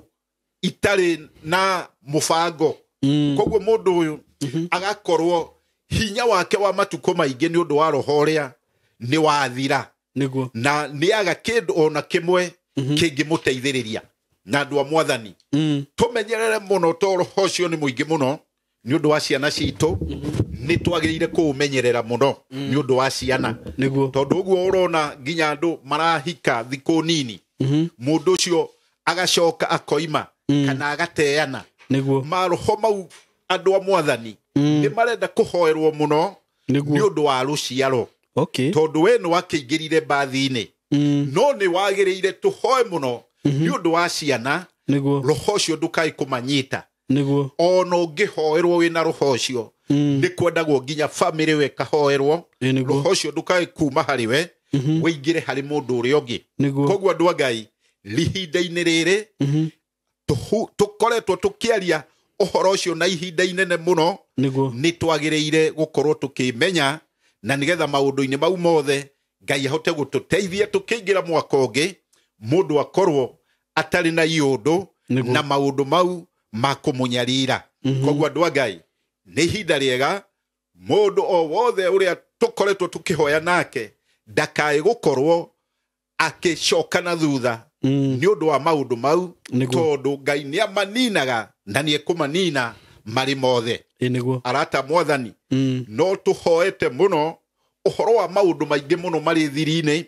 itarĩ na mũbango koguo mũndũ ũyũ agakorwo hinya wake wa matukũ maingĩ nĩ ũndũ wa roho ũrĩa nĩ wathira na nĩ aga kĩndũ ona kĩmwe kĩngĩmũteithĩrĩria na andũ a Mwathani tũmenyerere mũno to roho ũcio nĩ mũingĩ mũno nĩ ũndũ wa ciana citũ nĩ twagĩrĩire kũũmenyerera mũno nĩ ũndũ wa ciana tondũ ũguo ũrona nginya andũ marahika thikũ nini mũndũ ũcio agacoka akoima kana agateana maroho mau andũ a Mwathani nĩ marenda kũhoerwo mũno nĩ ũndũ wa rũciaro tondũ we nĩ wakĩingĩrire mbathi-inĩ no nĩ wagĩrĩire tũhoe mũno nĩ ũndũ wa ciana roho ũcio ndũkae kũmanyita ona ũngĩhoerwo wĩna roho ũcio nĩ kwendagwo nginya bamĩrĩ we kahoerwo roho ũcio ndũkae kuma harĩ we wĩingĩre harĩ mũndũ ũrĩa ũngĩ koguo andũ a Ngai ihinda-inĩ rĩrĩ tũkoretwo tũkĩaria ũhoro ũcio na ihinda inene mũno nĩ twagĩrĩire gũkorwo tũkĩmenya na nĩgetha maũndũ-inĩ mau mothe Ngai ahote gũtũteithia tũkĩingĩra mwaka ũngĩ mũndũ akorwo atarĩ na iũndũ na maũndũ mau ma kũmũnyarira koguo andũ a Ngai nĩ ihinda rĩega mũndũ o wothe ũrĩa tũkoretwo tũkĩhoya nake ndakae gũkorwo akĩcoka na thutha nĩ ũndũ wa maũndũ mau tondũ Ngai nĩ amaninaga na nĩ ekũmanina marĩ mothe arata Mwathani no tũhoete mũno ũhoro wa maũndũ maingĩ mũno marĩ thiri-inĩ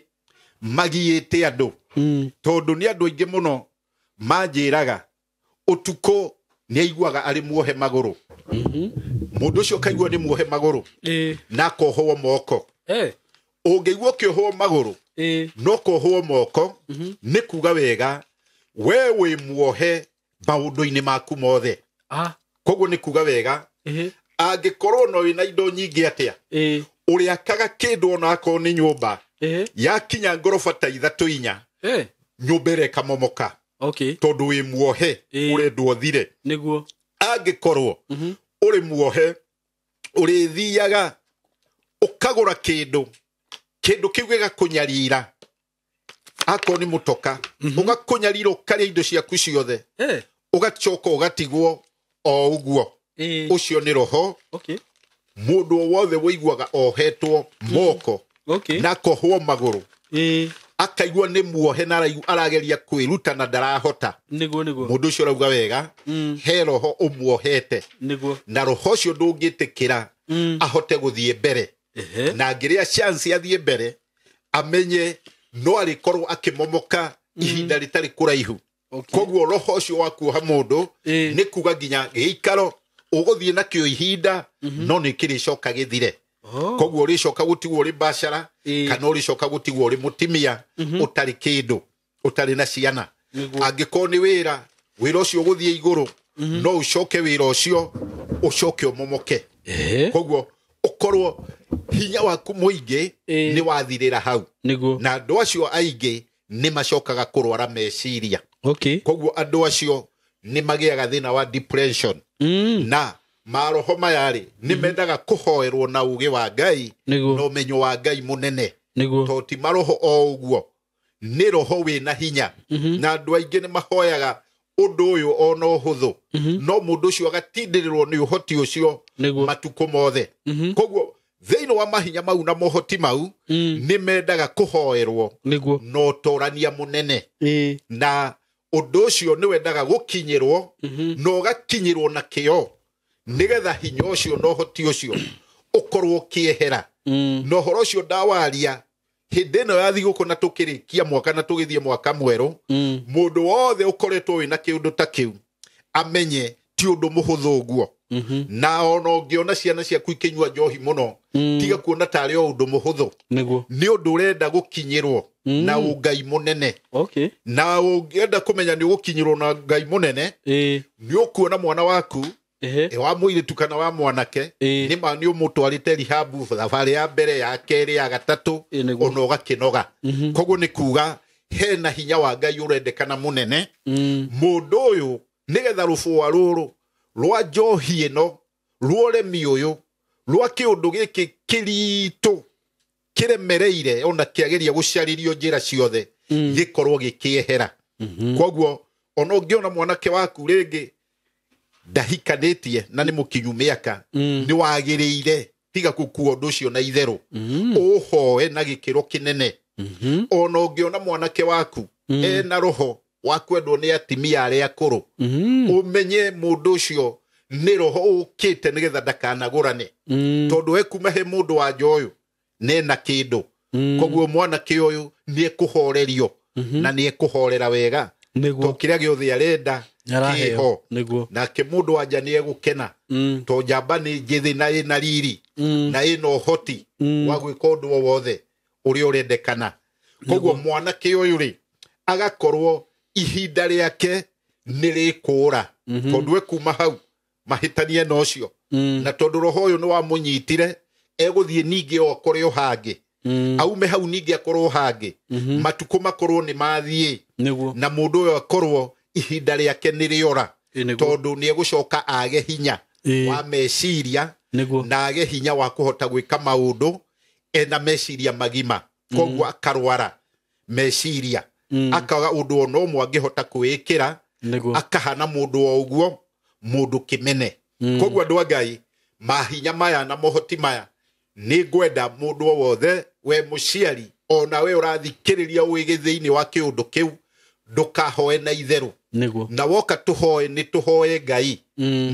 magiĩte andũ tondũ nĩ andũ aingĩ mũno manjĩraga ũtukũ nĩ aiguaga arĩ muohe magũrũ mũndũ ũcio kaigua nĩ muohe magũrũ na kohwo moko ũngĩigua ũkĩohwo magũrũ no kohwo moko nĩ kuga wega we wĩ muohe maũndũ-inĩ maku mothe koguo nĩ kuga wega angĩkorwo no wĩna indo nyingĩ atĩa ũrĩakaga kĩndũ ona akorwo nĩ nyũmba yakinya ngoroba ta 3-4 nyũmba ĩrekamomoka tondũ wĩ muohe ũrendwo thire nĩguo angĩkorwo ũrĩ muohe ũrĩthiaga ũkagũra kĩndũ kĩu gĩgakũnyarira akorwo nĩ mũtoka ũgakũnyarira ũkarĩa indo ciaku ciothe ũgacoka ũgatigwo o ũguo ũcio nĩ roho mũndũ o wothe woiguaga ohetwo moko na kohwo magũrũ akaigua nĩ muohe na arageria kwĩruta na ndarahota mũndũ ũcio arauga wega he roho ũmuohete na roho ũcio ndũngĩtĩkĩra ahote gũthiĩ mbere na ngĩrĩa chance athiĩ mbere amenye no arĩkorwo akĩmomoka ihinda rĩtarĩ kũraihu koguo roho ũcio wakuoha mũndũ nĩ kuga nginya gĩikaro ũgũthiĩ nakĩo ihinda no nĩ kĩrĩcoka gĩthire koguo ũrĩcoka gũtigwo ũrĩ bacara kana ũrĩcoka gũtigwo ũrĩ mũtimia ũtarĩ kĩndũ ũtarĩ na ciana angĩkorwo nĩ wĩra ũcio ũgũthiĩ igũrũ no ũcoke wĩra ũcio ũcoke ũmomoke koguo ũkorwo hinya waku mũingĩ nĩ wathirĩra hau na andũ acio aingĩ nĩ macokaga kũrwara meciria koguo andũ acio nĩ magĩaga thĩna wa depression na maroho mayarĩ nĩ mendaga kũhoerwo na ũgĩ wa Ngai na ũmenyo wa Ngai mũnene tondũ ti maroho o ũguo nĩ roho wĩna hinya na andũ aingĩ nĩ mahoyaga ũndũ ũyũ ona ũhũthũ no mũndũ ũcio agatindĩrĩrwo nĩ ũhoti ũcio matukũ mothe koguo thĩinĩ wa mahinya mau na mohoti mau nĩ mendaga kũhoerwo na ũtorania mũnene na ũndũ ũcio nĩ wendaga gũkinyĩrwo na ũgakinyĩrwo na kĩo nĩgetha hinya ũcio na ũhoti ũcio ũkorwo kĩehera na ũhoro ũcio ndawaria hĩndĩ ĩno ya thigũkũ na tũkĩrĩkia mwaka na tũgĩthiĩ mwaka mwerũ mũndũ wothe ũkoretwo wĩna kĩũndũ ta kĩu amenye ti ũndũ mũhũthũ ũguo na ona ũngĩona ciana ciaku ikĩnyua njohi mũno tiga kuona tarĩ o ũndũ mũhũthũ nĩ ũndũ ũrenda gũkinyĩrwo na ũngai mũnene na ũngĩenda kũmenya nĩ ũgũkinyĩrwo na ngai mũnene nĩ ũkuona mwana waku wa mũirĩtu kana wa mwanake nĩma nĩ ũmũtwarĩte rihabu thabarĩ ya mbere ya kerĩ ya gatatũ ona ũgakĩnoga koguo nĩ kuga hena hinya wa Ngai ũrendekana mũnene mũndũ ũyũ nĩgetha rũbũa rũrũ rwa njohi ĩno rwa ũremi ũyũ rwa kĩũndũ gĩkĩ kĩritũ kĩremereire ona kĩageria gũcarĩrio njĩra ciothe gĩkorwo gĩkĩehera koguo ona ũngĩona mwanake waku rĩngĩ ndahikanĩtie na nĩ mũkinyu mĩaka nĩ wagĩrĩire tiga gũkua ũndũ ũcio na itherũ ũhoe na gĩkĩro kĩnene ona ũngĩona mwanake waku ena roho wa kwendwo nĩ atimia arĩa akũrũ ũmenye mũndũ ũcio nĩ roho ũkĩte nĩgetha ndakanagũrane tondũ ekuma he mũndũ wa njoyũ nena kĩndũ koguo mwanake ũyũ nĩ ekũhorerio na nĩ ekũhorera wega to kĩrĩa gĩothe arenda kĩho nake mũndũ wanja nĩ egũkena to njamba nĩ njĩthĩ na ĩna riri na ĩna ũhoti wa gwĩka ũndũ o wothe ũrĩa ũrendekana koguo mwanake ũyũ rĩ agakorwo ihinda rĩake nĩ rĩkũra tondũ ekuma hau mahĩtania na ũcio na tondũ roho ũyũ nĩ wamũnyitire egũthiĩ ningĩ o akore o hangĩ aume hau ningĩ akorwo hangĩ matukũ makorwo nĩ mathiĩ na mũndũ ũyũ akorwo ihinda rĩake nĩ rĩora tondũ nĩ egũcoka age hinya wa meciria na age hinya wa kũhota gwĩka maũndũ ena meciria magima koguo akarwara meciria akaga ũndũ ona ũmwe angĩhota kwĩĩkĩra akahana mũndũ o ũguo mũndũ kĩmene koguo andũ a Ngai mahinya maya na mohoti maya nĩ ngwenda mũndũ o wothe we mũciari ona we ũrathikĩrĩria wĩ gĩthĩinĩ wa kĩũndũ kĩu ndũkahoe na itherũ na woka tũhoe nĩ tũhoe Ngai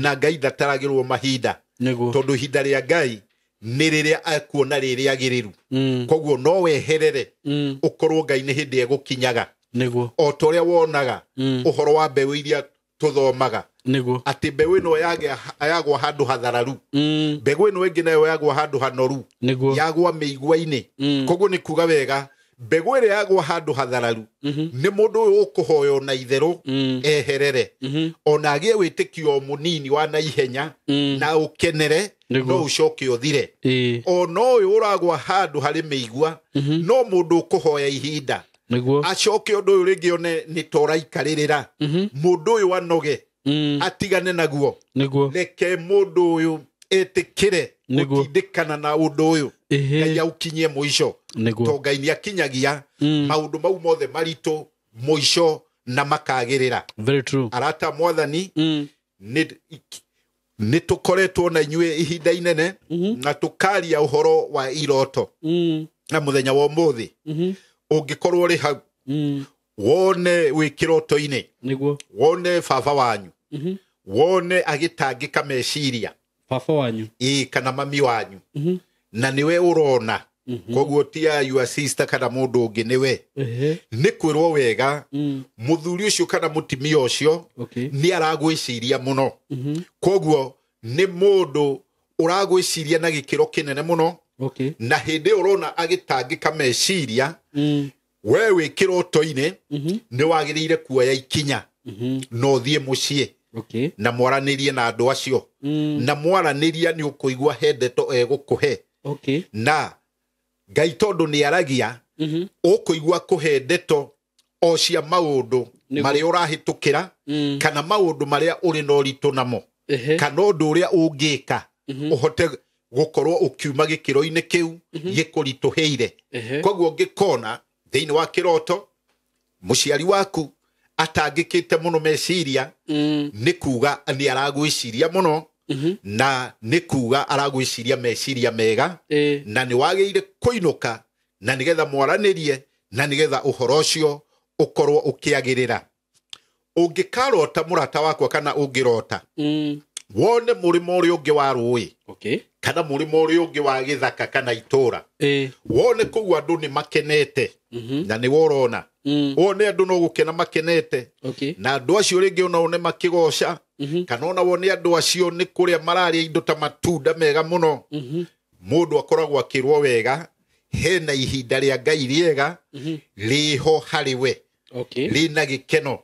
na Ngai ndataragĩrwo mahinda tondũ ihinda rĩa Ngai nĩ rĩrĩa akuona rĩrĩa agĩrĩru koguo no weherere ũkorwo Ngai nĩ hĩndĩ egũkinyaga o ta ũrĩa wonaga ũhoro wa mbeũ iria tũthomaga atĩ mbeũ ĩno yagwa handũ hathararu mbegũ ĩno ĩngĩ nayo yagwa handũ hanoru yagwa mĩigua-inĩ koguo nĩ kuga wega mbegu ĩrĩa yagwa handũ hathararu nĩ mũndũ ũyũ ũkũhoya na itherũ eherere ona agĩe wĩtĩkio mũnini wa naihenya na ũkenere no ũcoke ũthire ona ũyũ ũragwa handũ harĩ mĩigua no mũndũ ũkũhoya ihinda acoke ũndũ ũyũ rĩngĩ one nĩ toraikarĩrĩra mũndũ ũyũ anoge atigane naguo reke mũndũ ũyũ etĩkĩre gũtindĩkana na ũndũ ũyũ Ngai aukinyie mũico to Ngai nĩ akinyagia maũndũ mau mothe maritũ mũico na makagĩrĩra. Very true. Arata mwathani nĩ tũkoretwo na inyuĩ ihinda inene na tũkaria ũhoro wa iroto na mũthenya wa ũmũthĩ ũngĩkorwo rĩ hau wone wĩ kĩroto-inĩ wone baba wanyu wone agĩtangĩka meciria baba wanyu kana mami wanyu na niwe ũrona koguo tia your sister kana mũndũ ũngĩ niwe nĩ kwĩrwo wega mũthuri ũcio kana mũtimia ũcio nĩ aragwĩciria mũno koguo nĩ mũndũ ũragwĩciria na gĩkĩro kĩnene mũno na hĩndĩ ũrona agĩtangĩka meciria we wĩ kĩroto-inĩ nĩ wagĩrĩire kuoya ikinya no thiĩ mũciĩ na mwaranĩrie na andũ acio na mwaranĩria nĩ ũkũigua he ndeto egũkũhe na Ngai tondũ nĩ aragia ũkũigua kũhe ndeto o cia maũndũ marĩa ũrahĩtũkĩra kana maũndũ marĩa ũrĩ na ũritũ namo kana ũndũ ũrĩa ũngĩka ũhote gũkorwo ũkiuma gĩkĩro-inĩ kĩu gĩkũritũhĩire koguo ngĩkona thĩinĩ wa kĩroto mũciari waku atangĩkĩte mũno meciria nĩ kuga nĩ aragwĩciria mũno na nĩ kuga aragwĩciria meciria mega na nĩ wagĩrĩire kũinũka na nĩgetha mwaranĩrie na nĩgetha ũhoro ũcio ũkorwo ũkĩagĩrĩra. Ũngĩkarota mũrata wakwa kana ũngĩrota wone mũrĩmo ũrĩa ũngĩ wa rũĩ kana mũrĩmo ũrĩa ũngĩ wa gĩthaka kana itũũra wone kũu andũ nĩ makenete na nĩ worona wone andũ no gũkena makenete na andũ acio rĩngĩ ona one makĩgoca kana ona wone andũ acio nĩ kũrĩa mararĩa indo ta matunda mega mũno mũndũ akoragwo akĩrwo wega hena ihinda rĩa Ngai rĩega rĩho harĩ we rĩna gĩkeno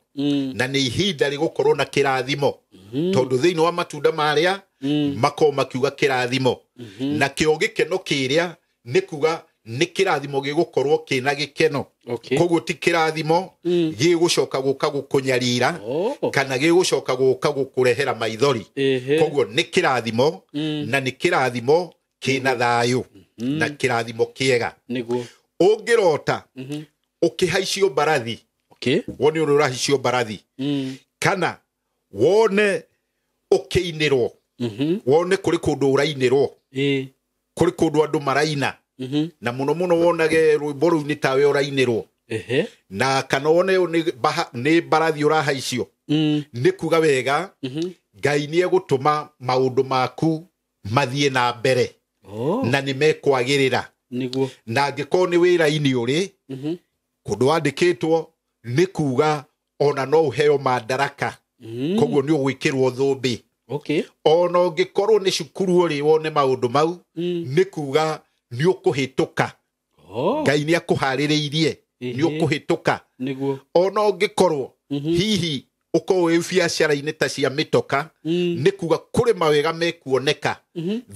na nĩ ihinda rĩgũkorwo na kĩrathimo tondũ thĩinĩ wa matunda marĩa makorwo makiuga kĩrathimo na kĩo gĩkeno kĩrĩa nĩ kuga nĩ kĩrathimo gĩgũkorwo kĩna gĩkeno koguo ti kĩrathimo gĩgũcoka gũka gũkũnyarira kana gĩgũcoka gũka gũkũrehera maithori koguo nĩ kĩrathimo na nĩ kĩrathimo kĩna thayũ na kĩrathimo kĩega. Ũngĩrota ũkĩhaicio mbarathi wone ũrĩa ũrahaicio mbarathi kana wone ũkĩinĩrwo wone kũrĩ kũndũ ũrainĩrwo kũrĩ kũndũ andũ maraina na mũno mũno wonage rwĩmbo rũu nĩ tawe ũrainĩrwo na kana wone nĩ mbarathi ũrahaicio nĩ kuga wega Ngai nĩ egũtũma maũndũ maku mathiĩ na mbere na nĩ mekwagĩrĩra na angĩkorwo nĩ wĩra-inĩ ũrĩ kũndũ wandĩkĩtwo nĩ kuga ona no ũheo madaraka koguo nĩ ũgwĩkĩrwo thũmbĩ ona ũngĩkorwo nĩ cukuru ũrĩ wone maũndũ mau nĩ kuga nĩ ũkũhĩtũka Ngai nĩ akũharĩrĩirie nĩ ũkũhĩtũka ona ũngĩkorwo hihi ũkorwo wĩ biacara-inĩ ta cia mĩtoka nĩ kuga kũrĩ mawega mekuoneka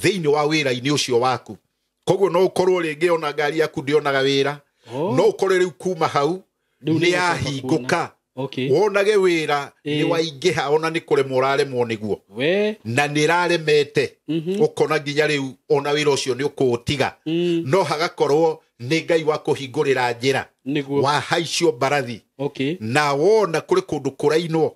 thĩinĩ wa wĩra-inĩ ũcio waku koguo no ũkorwo rĩngĩ ona ngari yaku ndĩonaga wĩra no ũkorwo rĩu kuma hau nĩ yahingũka wonage wĩra nĩ waingĩha ona nĩ kũremwo ũraremwo nĩguo na nĩ raremete ũkona nginya rĩu ona wĩra ũcio nĩ ũkũũtiga no hagakorwo nĩ Ngai wa kũhingũrĩra njĩra wa haicio mbarathi na wona kũrĩ kũndũ kũrainwo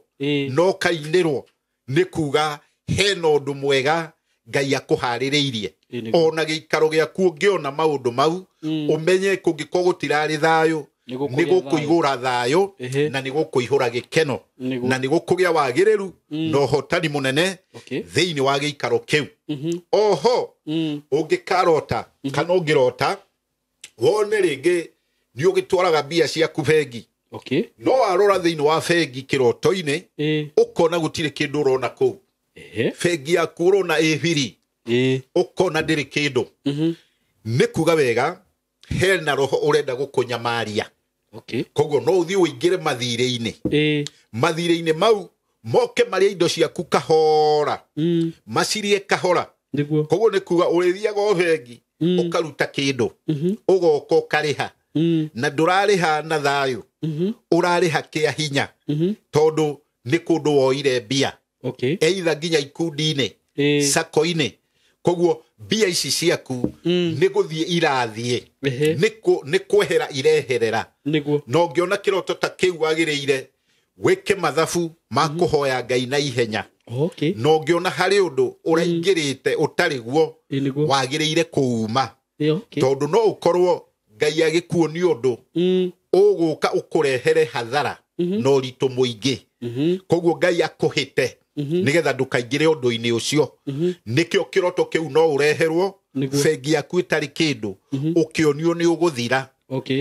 no kainĩrwo nĩ kuga hena ũndũ mwega Ngai akũharĩrĩirie ona gĩikaro gĩaku ũngĩona maũndũ mau ũmenye kũngĩkorwo gũtirarĩ thayũ nĩ gũkũihũra thayũ na nĩ gũkũihũra gĩkeno na nĩ gũkũgĩa wagĩrĩru na ũhotani mũnene thĩinĩ wa gĩikaro kĩu. Oho ũngĩkarota kana ũngĩrota wone rĩngĩ nĩ ũgĩtwaraga mbia ciaku bengi no warora thĩinĩ wa bengi kĩroto-inĩ ũkona gũtirĩ kĩndũ ũrona kũu bengi yaku ũrona ĩhiri ũkona ndĩrĩ kĩndũ nĩ kuga wega hena roho urenda gukunyamaria okay koguo no uthii uingire mathire-ini mau moke maria indo ciaku kahora macirie kahora koguo ni kuga urithiaga ohengi ukaruta kindu ugoka ukariha na ndurariha na thayu urariha kia hinya tondu ni kundu woire mbia either nginya ikundi-ini sako-ini koguo mbia ici ciaku ni guthie irathie ni kwehera ireherera no ngiona kiroto ta kiu wagiriire wike mathabu ma kuhoya Ngai na ihenya no ngiona hari undu uraingirite utari guo wagiriire kuuma tondu no ukorwo Ngai agikuonia undu uguka ukurehere hathara no ritu muingi koguo Ngai akuhite nigetha ndukaingire undu-ini ucio nikio kiroto kiu no ureherwo bengi yaku itari kindu ukionio ni uguthira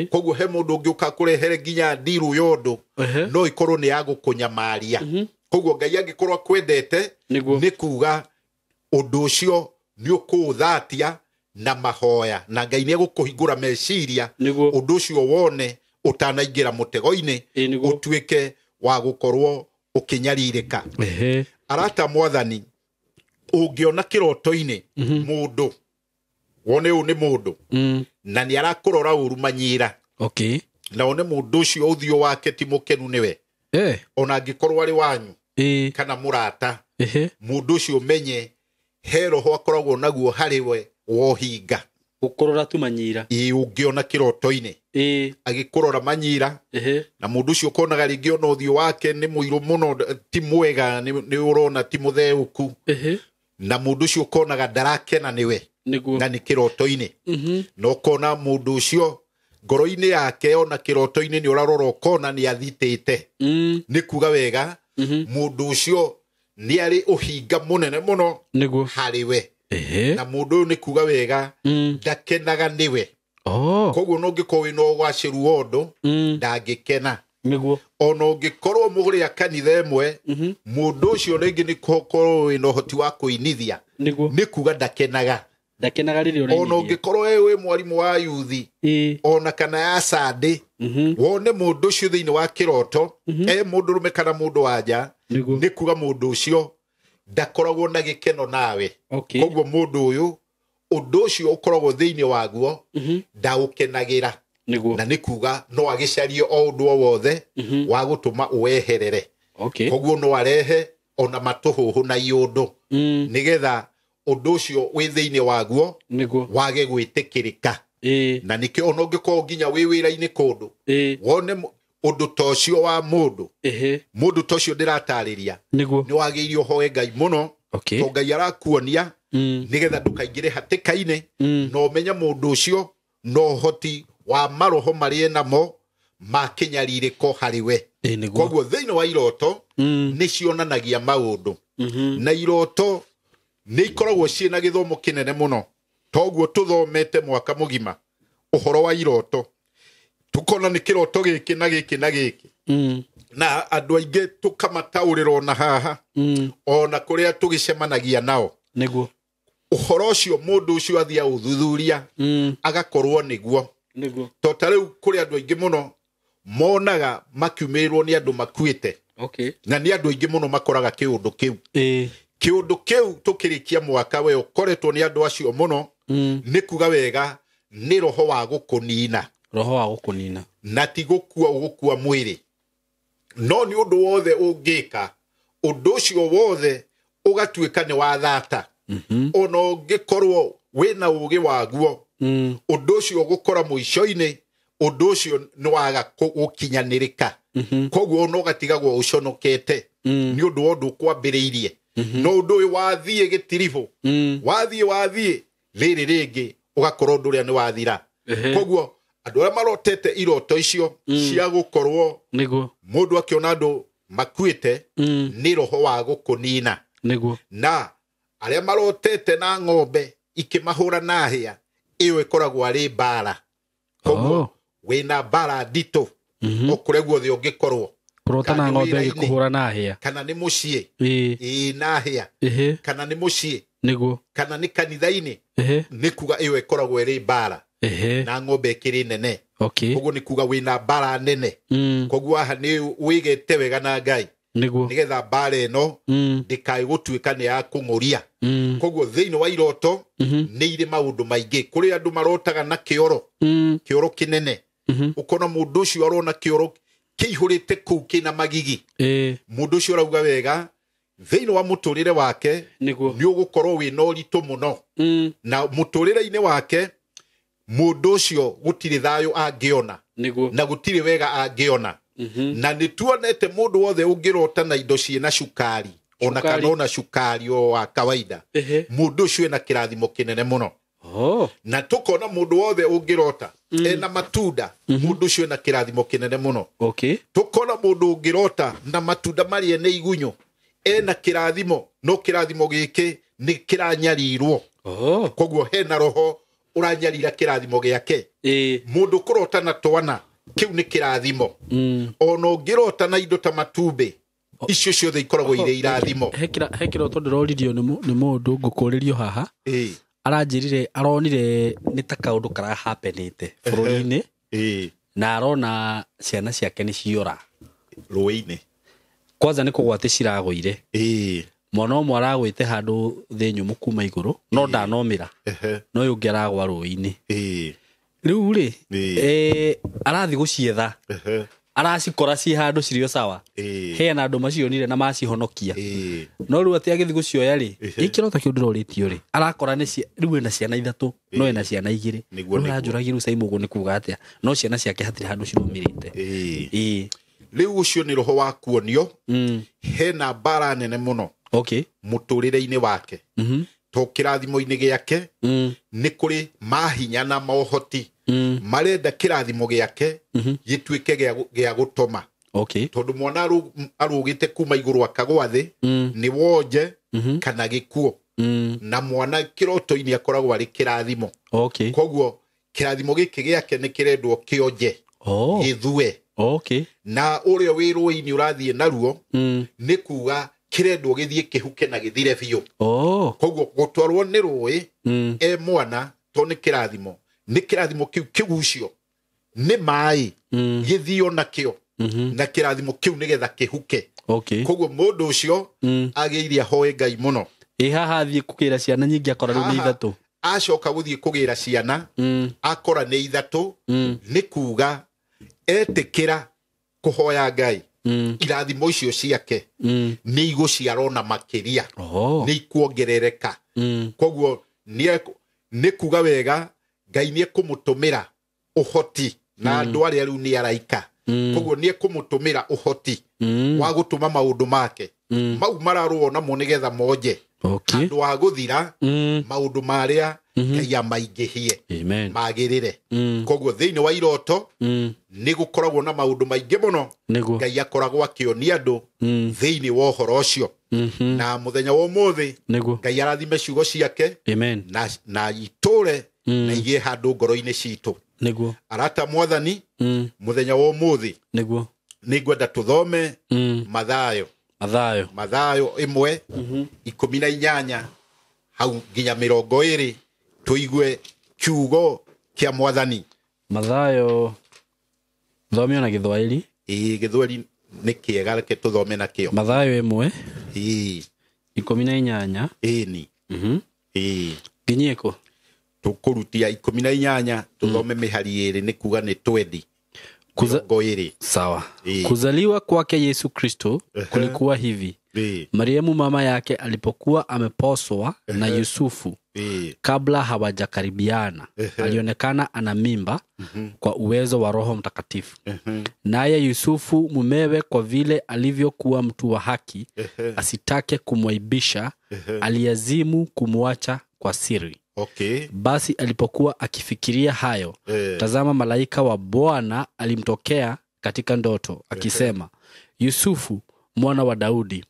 koguo he mundu ngiuka kurehere nginya ndiru yondu no ikorwo ni yagukunyamaria koguo Ngai angikorwo akwendete ni kuga undu ucio ni ukuthatia na mahoya na Ngai ni egukuhingura meciria undu ucio wone utanaingira mutego-ini utuike wa gukorwo ukinyaririka arata mwathani ungiona kiroto-ini mundu wone u ni mundu na ni arakurora uru manyira na one mundu ucio uthio wake ti mukenu niwe ona angikorwo ari wanyu kana murata mundu ucio menye he roho akoragwo naguo hariwe wohinga ukorora tu manyira ungiona kiroto-ini agikurora manyira na mundu ucio konaga ringi ona uthio wake ni muiru muno ti mwega ni urona ti mutheuku na mundu ucio konaga ndarakena niwe na ni kiroto-ini no kona mundu ucio ngoro-ini yake ona kiroto-ini ni urarora ukona ni athitite ni kuga wega mundu ucio ni ari uhinga munene muno hariwe na mundu ni kuga wega ndakenaga niwe koguo no ngikorwo wina ugwaciru wondu ndangikena ona ungikorwo muguria kanitha imwe mundu ucio ringi ni gukorwo wina uhoti wa kuinithia ni kuga ndakenaga riri uri ona ungikorwo we mwarimu wa yuthi ona kana ya Sunday wone mundu ucio thiini wa kiroto mundu rume kana mundu wanja ni kuga mundu ucio ndakoragwo na gikeno nawe koguo mundu uyu undu ucio ukoragwo thiini waguo ndaukenagira na ni kuga no agicarie o undu wothe wa gutuma uweherere koguo no arehe ona matuhuhu na iundu nigetha undu ucio wi thiini waguo wage gwitikirika na nikio ona ungikorwo nginya wi wira-ini kundu wone undu tocio wa mundu tocio ndiratariria ni wagiire uhoe Ngai muno to Ngai arakuonia nigetha ndukaingire hatika-ini no menya mundu ucio no hoti wa maroho marie namo makinyaririko hariwe koguo thiini wa iroto ni cionanagia maundu na iroto ni ikoragwo ciina githomo kinene muno toguo tuthomete mwaka mugima uhoro wa iroto tukona ni kiroto giki na giki na giki na andu aingi tukamataurira ona haha ona kuria tugicemanagia nao uhoro ucio mundu ucio athia uthuthuria agakorwo niguo to tariu kuri andu aingi muno monaga makiumirwo ni andu makuite na ni andu aingi muno makoraga kiundu kiu tukirikia mwaka we ukoretwo ni andu acio muno ni kuga wega ni roho wa gukunina na ti gukua mwiri no ni undu wothe ungika undu ucio wothe ugatuika ni wa thata ona ungikorwo wina ugi waguo undu ucio gukora muico-ini undu ucio ni waga gukinyanirika koguo no gatigagwo uconokete ni undu wondu kwambiriirie no undu uyu wathie gitirifu wathie riri ringi ugakorwo undu uria ni wathira koguo andu aria marotete iroto icio cia gukorwo mundu akiona andu makuite ni roho wa gukunina na aria marotete na ng'ombe ikimahura na hia iyo ikoragwo ari mbara koguo wina mbara ndito okure guothe ungikorwo kurota na ng'ombe ikuhura na hia kana ni mucii na hia kana ni mucii kana ni kanitha-ini ni kuga iyo ikoragwo ari mbara na ng'ombe kiri nene okay koguo ni kuga wina bara nene koguo aha ni wigete wega na Ngai nigetha bara eno ndikai gutuika ni ya kung'uria koguo thiini wa iroto ni ire maundu maingi kuri andu marotaga na kioro kinene ukona mundu ucio arona kioro kiihurite kuu kina magigi mundu ucio arauga wega thiini wa muturire wake ni ugukorwo wina uritu muno na muturire-ini wake mundu ucio gutiri thayo angiona na gutiri wega angiona na ni tuonete mundu wothe ungirota na indo ciina cukari ona kanona cukari o wa kawaida mundu ucio ena kirathimo kinene muno na tukona mundu wothe ungirota ena matunda mundu ucio ena kirathimo kinene muno tukona mundu ungirota na matunda mari ene igunyo ena kirathimo no kirathimo giki ni kiranyarirwo koguo hena roho uranyarira kirathimo giake mundu kurota na twana kiu ni kirathimo ono ngirota na indo ta matumbe icio ciothe ikoragwo ire irathimo hekira to ndiroririo ni mundu ngukuririo haha aranjirire aronire ni ta kaundu kara happenite bururi-ini na arona ciana ciake ni ciora ruĩ-ini kwanza ni kugwate ciragũire mwana ũmwe aragwĩte handũ thĩ nyũmũ kuma igũrũ no ndanomĩra no ũyũ ũngĩ aragwa rũĩ-inĩ rĩu rĩ arathi gũcietha aracikora ci handũ cirĩ o sawa hena andũ macionire na macihonokia no rĩu atĩ agĩthi gũcioya rĩ gĩkĩrota kĩu ndĩrorĩtio rĩ arakora rĩu ena ciana ithatũ no ena ciana igĩrĩ rĩu aranjũragia rĩu Simon ũguo nĩ kuga atĩa no ciana ciake hatirĩ handũ cirũmĩrĩte rĩu ũcio nĩ roho wa kuonio hena bara nene mũno muturire-ini wake to kirathimo-ini giake ni kuri mahinya na mohoti marenda kirathimo giake gituike gia gutoma tondu mwana arugite kuma iguru akagwa thi ni wonje kana gikuo na mwana kiroto-ini akoragwo ari kirathimo koguo kirathimo giki giake ni kirendwo kionje githue na urio wirwo-ini urathie naruo ni kuga kirendwo githie kihuke na githire biu koguo gutwarwo ni ruĩ mwana to ni kirathimo kiu kigucio ni mai githio nakio na kirathimo kiu nigetha kihuke koguo mundu ucio agiire hoe Ngai muno haha athie kugira ciana nyingi akora riu ni ithatu acoka guthie kugira ciana akora ni ithatu ni kuga etikira kuhoya Ngai irathimo icio ciake ni iguciarona makiria ni ikuongerereka koguo ni kuga wega Ngai ni ekumutumira uhoti na andu aria riu ni araika koguo ni ekumutumira uhoti wa gutuma maundu make mau mararwo mo nigetha monje andu a guthira maundu maria Ngai amaingihie magirire koguo thiini wa iroto ni gukoragwo na maundu maingi muno Ngai akoragwo akionia andu thiini wa uhoro ucio na muthenya wa umuthi Ngai arathime ciugo ciake na iture na igie handu ngoro-ini citu arata mwathani muthenya wa umuthi ni ngwenda tuthome Mathayo 1:18 hau nginya 20 tuigue kiugo kia mwathani. Mathayo thomio na Githwaĩri. Githwaĩri ni kiega reke tuthome na kio. Mathayo 1:18 ni nginyeko tukurutia 18 tuthome mihari iri ni kuga ni 20 sawa. Kuzaliwa kwake Yesu Kristo kulikuwa hivi. Mariamu mama yake alipokuwa ameposwa na Yusufu kabla hawajakaribiana, alionekana ana mimba kwa uwezo wa Roho Mtakatifu. Naye Yusufu mumewe, kwa vile alivyokuwa mtu wa haki, asitake kumwaibisha, aliazimu kumwacha kwa siri. Basi alipokuwa akifikiria hayo, tazama malaika wa Bwana alimtokea katika ndoto akisema, Yusufu mwana wa Daudi,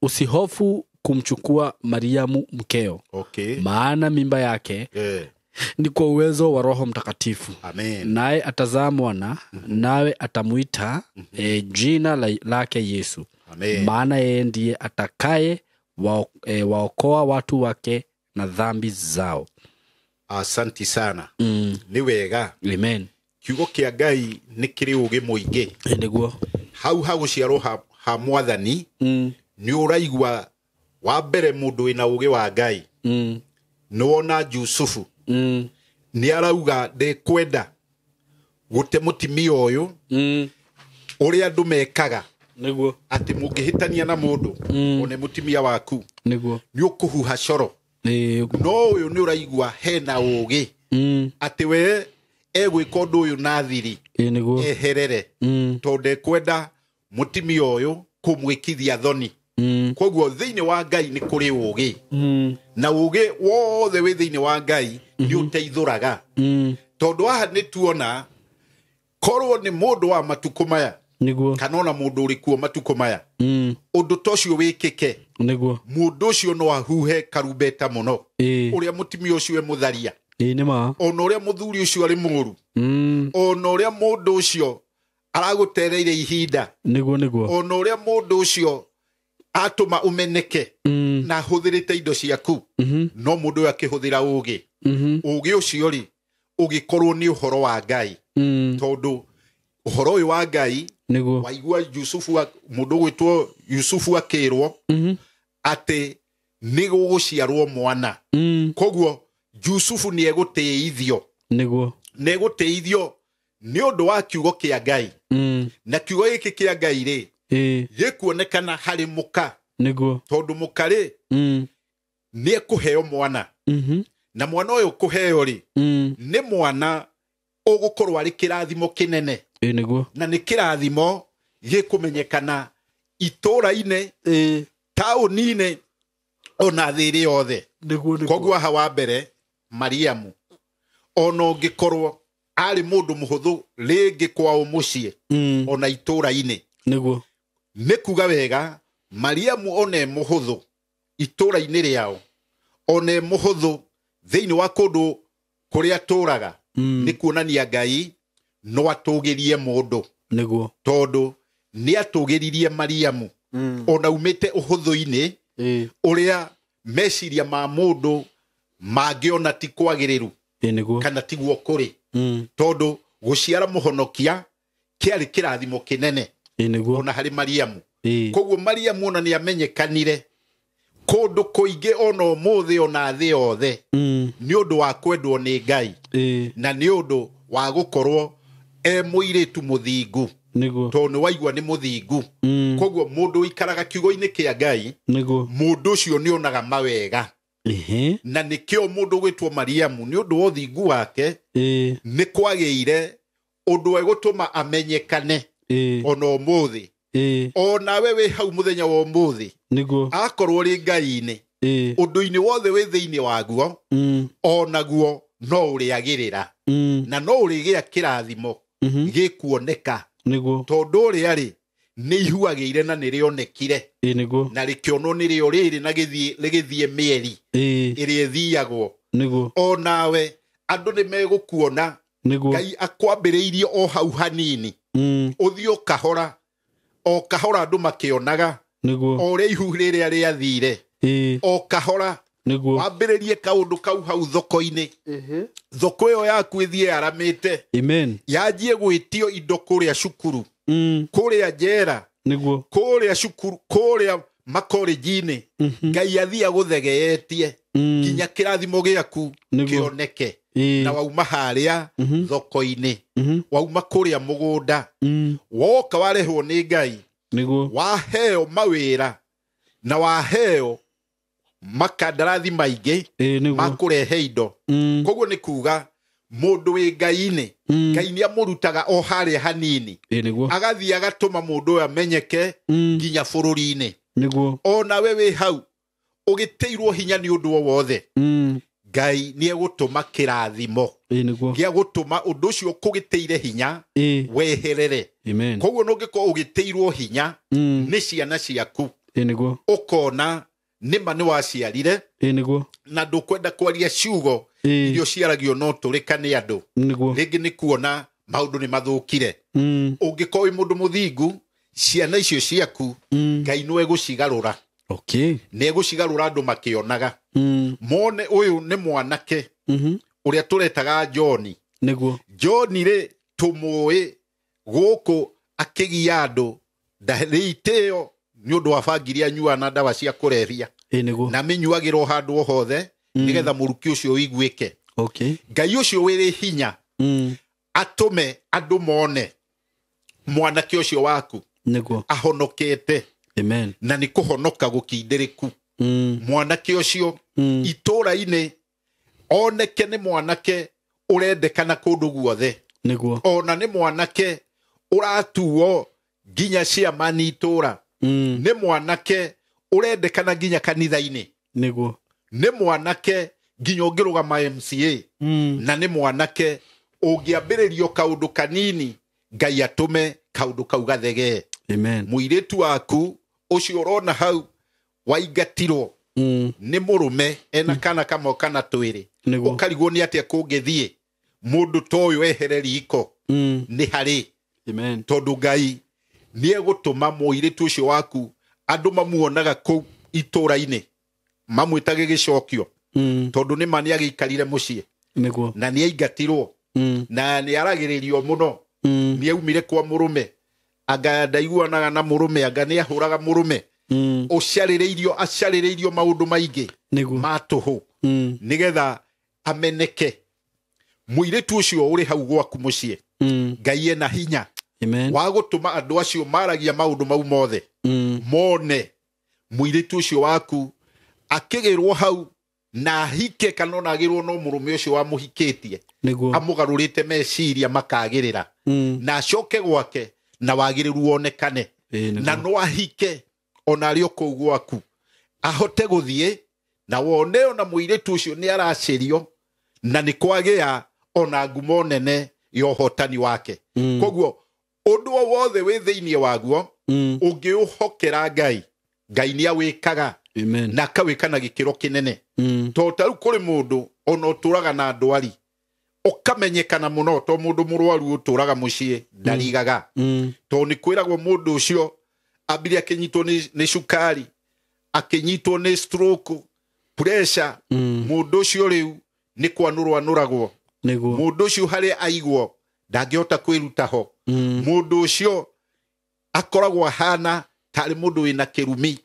usihofu kumchukua Mariamu mkeo, maana mimba yake ni kwa uwezo wa Roho Mtakatifu. Naye atazaa mwana, nawe atamuita jina lake Yesu. Maana yeye ndiye atakaye waokoa watu wake na dhambi zao. Asanti sana. Ni wega. Amen. Kiugo kia Ngai nĩ kĩrĩ ũũgĩ mũingĩ. Nĩguo. Hau gũciarwo ha Mwathani nĩ ũraigua wa mbere mũndũ wĩna ũũgĩ wa Ngai. Nĩ wona Jusufu. Nĩ arauga ndekwenda gũte mũtimia ũyũ ũrĩa andũ mekaga. Nĩguo. Atĩ mũngĩhĩtania na mũndũ one mũtimia waku. Nĩguo. Nĩ ũkũhuha coro. No ũyũ nĩ ũraigua hena ũũgĩ. Atĩ we egwĩka ũndũ ũyũ na thiri. Eherere. Tondũ ndekwenda mũtimia ũyũ kũmwĩkithia thoni. Koguo thĩinĩ wa Ngai nĩ kũrĩ ũũgĩ. Na ũũgĩ wothe wĩ thĩinĩ wa Ngai nĩ ũteithũraga. Tondũ haha nĩ tuona korwo nĩ mũndũ wa matukũ maya. Kana ona mũndũ ũrĩ kuo matukũ maya. Ũndũ ta ũcio wĩkĩke. Mũndũ ũcio no ahuhe karumbeta mũno. Ũrĩa mũtimia ũcio e mũtharia. Ona ũrĩa mũthuri ũcio arĩ mũũru. Ona ũrĩa mũndũ ũcio aragũtereire ihinda. Ona ũrĩa mũndũ ũcio atũma ũmeneke na hũthĩrĩte indo ciaku. No mũndũ ũyũ akĩhũthĩra ũũgĩ. Ũũgĩ ũcio rĩ ũgĩkorwo nĩ ũhoro wa Ngai. Tondũ ũhoro ũyũ wa Ngai waigua Jusufu, mũndũ gwĩtwo Yusufu akĩrwo atĩ nĩ gũgũciarwo mwana. Koguo Jusufu nĩ egũtĩithio. Nĩ egũtĩithio nĩ ũndũ wa kiugo kĩa Ngai. Na kiugo gĩkĩ kĩa Ngai rĩ gĩkuonekana harĩ mũka. Tondũ mũka rĩ nĩ ekũheo mwana. Na mwana ũyũ kũheo rĩ nĩ mwana ũgũkorwo arĩ kĩrathimo kĩnene. Na nĩ kĩrathimo gĩkũmenyekana itũũra-inĩ, taũni-inĩ, ona thĩ ĩrĩ yothe. Koguo haha wa mbere Mariamu ona ũngĩkorwo arĩ mũndũ mũhũthũ rĩngĩ kwao mũciĩ ona itũũra-inĩ, nĩ kuga wega Mariamu ona e mũhũthũ itũũra-inĩ rĩao, ona e mũhũthũ thĩinĩ wa kũndũ kũrĩa atũũraga, nĩ kuonania Ngai no atũgĩrie mũndũ. Tondũ nĩ atũgĩririe Mariamu ona umĩte ũhũthũ-inĩ ũrĩa meciria ma mũndũ mangĩona ti kwagĩrĩru kana tiguo kũrĩ. Tondũ gũciara mũhonokia kĩarĩ kĩrathimo kĩnene ona harĩ Mariamu. Koguo Mariamu ona nĩ amenyekanire kũndũ kũingĩ ona ũmũthĩ ona thĩ yothe nĩ ũndũ wa kwendwo nĩ Ngai. Na nĩ ũndũ wa gũkorwo e mũirĩtu mũthingu. Tondũ nĩ waigua nĩ mũthingu. Koguo mũndũ ũikaraga kiugo-inĩ kĩa Ngai, mũndũ ũcio nĩ onaga mawega. Na nĩkĩo mũndũ gwĩtwo Mariamu nĩ ũndũ wa ũthingu wake nĩ kwagĩire ũndũ egũtũma amenyekane ona ũmũthĩ. Onawe wĩ hau mũthenya wa ũmũthĩ akorwo rĩ Ngai-inĩ, ũndũ-inĩ wothe wĩ thĩinĩ waguo onaguo no ũrĩagĩrĩra na no ũrĩgĩa kĩrathimo gĩkuoneka. Tondũ ũrĩa rĩ nĩ ihuagĩire na nĩ rĩonekire na rĩkĩonwo nĩrĩo rĩrĩ na rĩgĩthiĩ mĩeri ĩrĩa ĩthiagwo. Onawe andũ nĩ megũkuona Ngai akwambĩrĩirie o hau hanini, ũthiĩ o kahora o kahora, andũ makĩonaga o ũrĩa ihu rĩrĩa rĩathire o kahora. Wambĩrĩrie kaũndũ kau hau thoko-inĩ, thoko ĩyo yaku ĩthiĩ yaramĩte, yanjie gwĩtio indo kũrĩa cukuru, kũrĩa njera, kũrĩa cukuru, kũrĩa makorenji-inĩ. Ngai athiĩ agũthegeetie nginya kĩrathimo gĩaku kĩoneke. Na wauma harĩa thoko-inĩ, wauma kũrĩa mũgũnda, woka warehwo nĩ Ngai, waheo mawĩra na waheo makandarathi maingĩ makũrehe indo. Koguo nĩ kuga mũndũ wĩ Ngai-inĩ, Ngai nĩ amũrutaga o harĩa hanini, agathiĩ agatũma mũndũ ũyũ amenyeke nginya bũrũri-inĩ. Onawe wĩ hau ũgĩteirwo hinya nĩ ũndũ o wothe, Ngai nĩ egũtũma kĩrathimo gĩa gũtũma ũndũ ũcio kũgĩteire hinya weherere. Koguo no ũngĩkorwo ũgĩteirwo hinya nĩ ciana ciaku, ũkona nĩma nĩ waciarire na ndũkwenda kwaria ciugo irio ciaragio no tũrĩka nĩ andũ, rĩngĩ nĩ kuona maũndũ nĩ mathũkire. Ũngĩkorwo wĩ mũndũ mũthingu, ciana icio ciaku Ngai no egũcigarũra. Nĩ egũcigarũra andũ makĩonaga, mone ũyũ nĩ mwanake uria turetaga John niguo John ri tumuwe guku akigia andu ndariteo ni undu wa bangiria anyua na ndawa cia kurevia niguo na minyuagirwo handu o hothe nigetha muruki ucio wiguike okay ngai ucio wiri hinya atume andu mone mwanake ucio waku niguo ahonokete amen na ni kuhonoka gukindiriku mwanake ucio itura-ini oneke ni mwanake urendekana kundu guothe niguo ona ni mwanake uratuo ginya cia mani itura ni mwanake urendekana ginya kanitha-ini niguo ni mwanake ginya ungirugama MCA na ni mwanake ungiambiririo kaundu kanini ngai atume kaundu kau gathege amen muiritu waku ucio urona hau waigatirwo ni murume ena kana kamo kana twiri ukarigwo ni atia kungithie mundu toyo ehere riko ni hari amen tondu ngai ni egutuma muiritu ucio waku andu mamuonaga ku itura-ini mamwitage gicokio tondu ni mani agiikarire mucii niguo na ni aingatirwo na ni aragiririo muno ni aumire kwa murume anga ndaiguanaga na murume anga ni ahuraga murume acarireirio maundu maingi matuhu nigetha ameneke muiritu ucio uri hau gwaku mucii ngai ena hinya amen wa gutuma andu acio maragia maundu mau mothe mone muiritu ucio waku akigirwo hau na hike kana na agirwo no murume ucio wa muhikitie niguo amugarurite meciria makagirira na acoke gwake na wagiriru wonekane na no ahike ona ari oku gwaku ahote guthie na wone ona muiritu ucio ni aracirio na ni kwagia ona ngumo nene yo hotani wake koguo undu wothe wi thiini waguo ungiuhokera ngai ni awikaga amen na kawikana gikiro kinene to taru kuri mundu ona uturaga na ndwari ukamenyekana muno to mundu murwaru uturaga mucii ndarigaga to ni kwiragwo mundu ucio ambiri akinyitwo ni shukari akinyitwo ni stroke pressure mundu ucio riu ni kwanuragwo niguo mundu ucio hari aigwo ndangihota kwiruta ho mundu ucio akoragwo hana tari mundu wina kirumi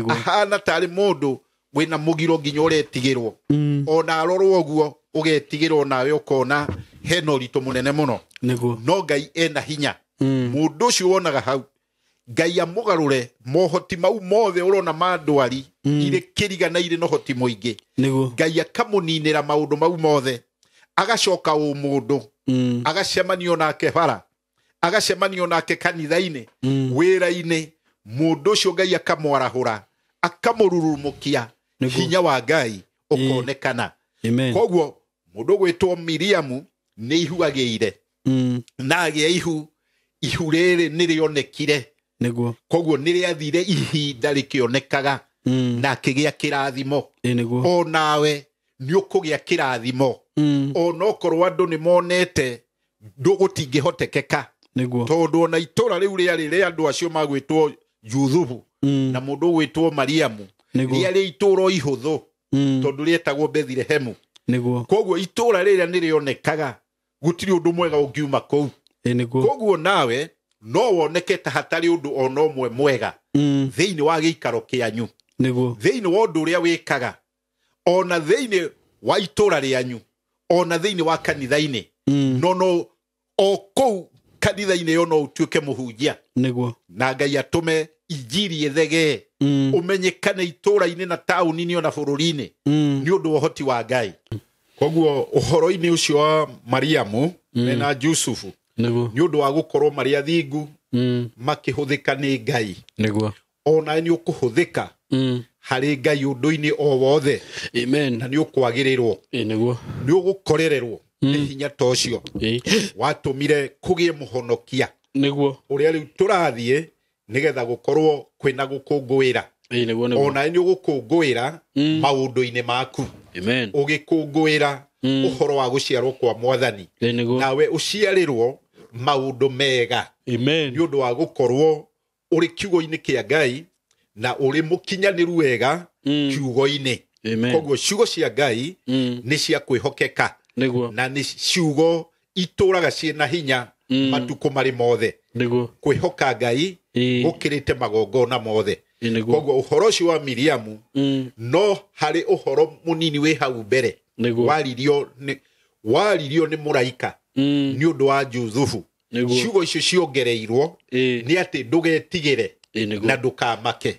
ahana tari mundu wina mugiro nginya uretigirwo ona arorwo oguo ugetigirwo nawe ukona heno rito munene muno no ngai ena hinya mundu ucio wonaga hau ngai amugarure mohoti mau mothe urona mandwari ire kirigana ire no hoti muingi ngai akamuninira maundu mau mothe agacoka mundu agacemanio nake bara agacemanio nake kanitha-ini wira-ini mundu ucio ngai akamwarahura akamururumukia hinya wa ngai ukonekana koguo mundu gwitwo Miriamu ni ihuagiire na agia ihu riri nirionekire koguo niriathire ihinda rikionekaga na akigia kirathimo o nawe ni ukugia kirathimo ona okorwo andu ni monete ndugutingihotekeka tondu ona itura riu riari andu acio magwitwo Juthubu na mundu gwitwo Mariamu riari itura ihuthu tondu rietagwo Bethlehemu koguo itura riria nirionekaga gutiri undu mwega ungiuma kou koguo nawe no woneke ta hatari undu ona umwe mwega thiini wa giikaro kianyu thiini wa undu uria wikaga ona thiini wa itura rianyu ona thiini wa kanitha-ini no o kou kanitha-ini yo no utuike muhunjia na ngai atume injiri ethege umenyekane itura-ini na tauni-ini ona bururi-ini ni undu uhoti wa ngai koguo uhoro-ini ucio wa Mariamu na Jusufu ni undu wa gukorwo mari athingu makihuthika ni ngai ona ni ukuhuthika hari ngai undu-ini o wothe amen na ni ukwagirirwo ni ugukorererwo ni hinya tocio watumire kugie muhonokia uria riu turathie nigetha gukorwo kwina gukungwira ona ni ugukungwira maundu-ini maku ugikungwira uhoro wa guciarwo kwa Mwathani nawe uciarirwo maundu mega ni undu wa gukorwo uri kiugo-ini kia ngai na uri mukinyaniru wega kiugo-ini koguo ciugo cia ngai ni cia kwihokeka Niguo. na nĩ ciugo itũraga ciĩna hinya matukũ marĩ mothe. Kwĩhoka Ngai gũkĩrĩte magongona mothe. Koguo ũhoro ũcio wa Miriamu no harĩ ũhoro mũnini wĩ hau mbere waririo nĩ mũraika nĩ ũndũ wa Juthufu. Ciugo icio ciongereirwo nĩ atĩ ndũgetigĩre na ndũkamake.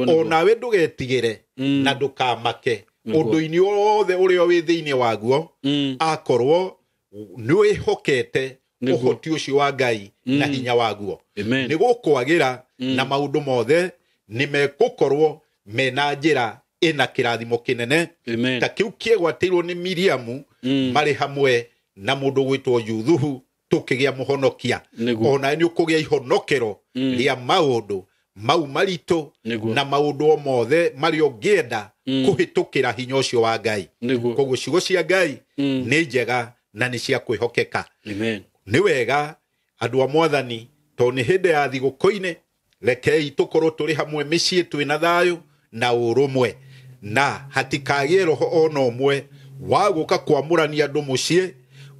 Onawe ndũgetigĩre na ndũkamake. Ũndũ-inĩ wothe ũrĩa wĩ thĩinĩ waguo akorwo nĩ wĩhokete ũhoti ũcio wa Ngai na hinya waguo. Nĩ gũkwagĩra na maũndũ mothe nĩ megũkorwo mena njĩra ĩna kĩrathimo kĩnene ta kĩu kĩegwatĩirwo nĩ Miriamu marĩ hamwe na mũndũ gwĩtwo Juthufu tũkĩgĩa mũhonokia. Ona nĩ ũkũgĩa ihonokero rĩa maũndũ mau maritũ na maũndũ o mothe marĩ ũngĩenda kũhĩtũkĩra hinya ũcio wa Ngai. Koguo ciugo cia Ngai nĩ njega na nĩ cia kwĩhokeka. Nĩ wega andũ a Mwathani tondũ nĩ hĩndĩ ya thigũkũ-inĩ, rekei tũkorwo tũrĩ hamwe mĩciĩ twĩna thayũ na ũrũmwe, na hatikagĩe roho ona ũmwe wa gũka kwamũrania andũ mũciĩ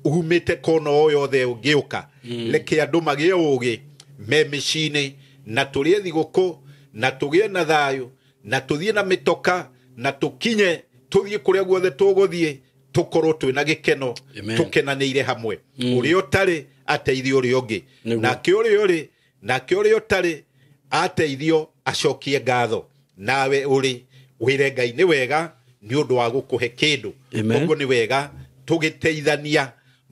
umĩte kona o yothe ũngĩũka. Reke andũ magĩe ũũgĩ me mĩciĩ-inĩ na tũrĩe thigũkũ na tũgĩe na thayũ na tũthiĩ na mĩtoka na tũkinye tũthiĩ kũrĩa guothe tũgũthiĩ tũkorwo twĩna gĩkeno tũkenanĩire hamwe. Ũrĩa ũtarĩ ateithie ũrĩa ũngĩ, nake ũrĩa ũtarĩ ateithio acokie ngatho. Nawe ũrĩ wĩre Ngai nĩ wega nĩ ũndũ wa gũkũhe kĩndũ. Koguo nĩ wega tũgĩteithania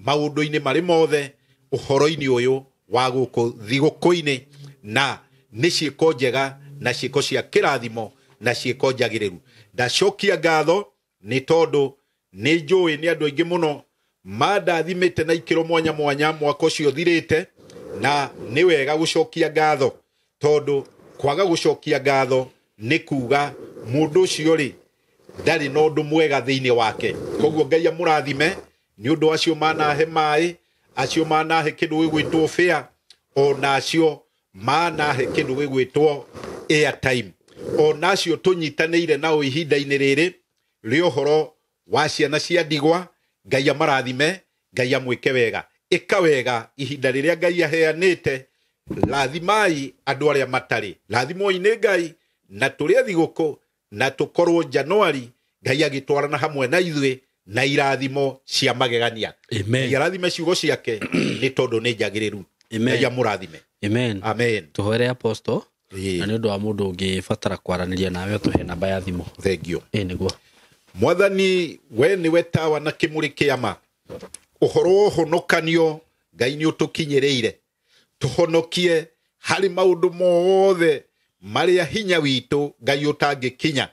maũndũ-inĩ marĩ mothe ũhoro-inĩ ũyũ wa gũkũ thigũkũ-inĩ, na nĩ ciĩko njega na ciĩko cia kĩrathimo na ciĩko njagĩrĩru. Ndacokia ngatho nĩ tondũ nĩ njũĩ nĩ andũ aingĩ mũno mandathimĩte na ikĩro mwanya mwanya mwaka ũcio thirĩte, na nĩ wega gũcokia ngatho tondũ kwaga gũcokia ngatho nĩ kuga mũndũ ũcio rĩ ndarĩ na ũndũ mwega thĩinĩ wake. Koguo Ngai amũrathime nĩ ũndũ acio manahe maĩ, acio manahe kĩndũ gĩgwĩtwo fare, ona acio manahe kĩndũ gĩgwĩtwo airtime, ona acio tũnyitanĩire nao ihinda-inĩ rĩrĩ rĩa ũhoro wa ciana cia ndigwa. Ngai amarathime, Ngai amwĩke wega. Ĩka wega ihinda rĩrĩa Ngai aheanĩte. Rathimai andũ arĩa matarĩ. Rathimoi nĩ Ngai na tũrĩe thigũkũ na tũkorwo Januari Ngai agĩtwarana hamwe na ithuĩ na irathimo cia magegania. Irathime ciugo ciake nĩ tondũ nĩ njagĩrĩru. Ngai amũrathime. Amen. Tũhoere apostle na nĩ ũndũ wa mũndũ ũngĩbatara kwaranĩria nawe tũhe namba ya thimũ. Thank you. Nĩguo. Mwathani we nĩwe tawa na kĩmũrĩ kĩa ma. Ũhoro wa ũhonokanio Ngai nĩ ũtũkinyĩrĩire. Tũhonokie harĩ maũndũ mothe marĩa hinya witũ Ngai ũtangĩkinya.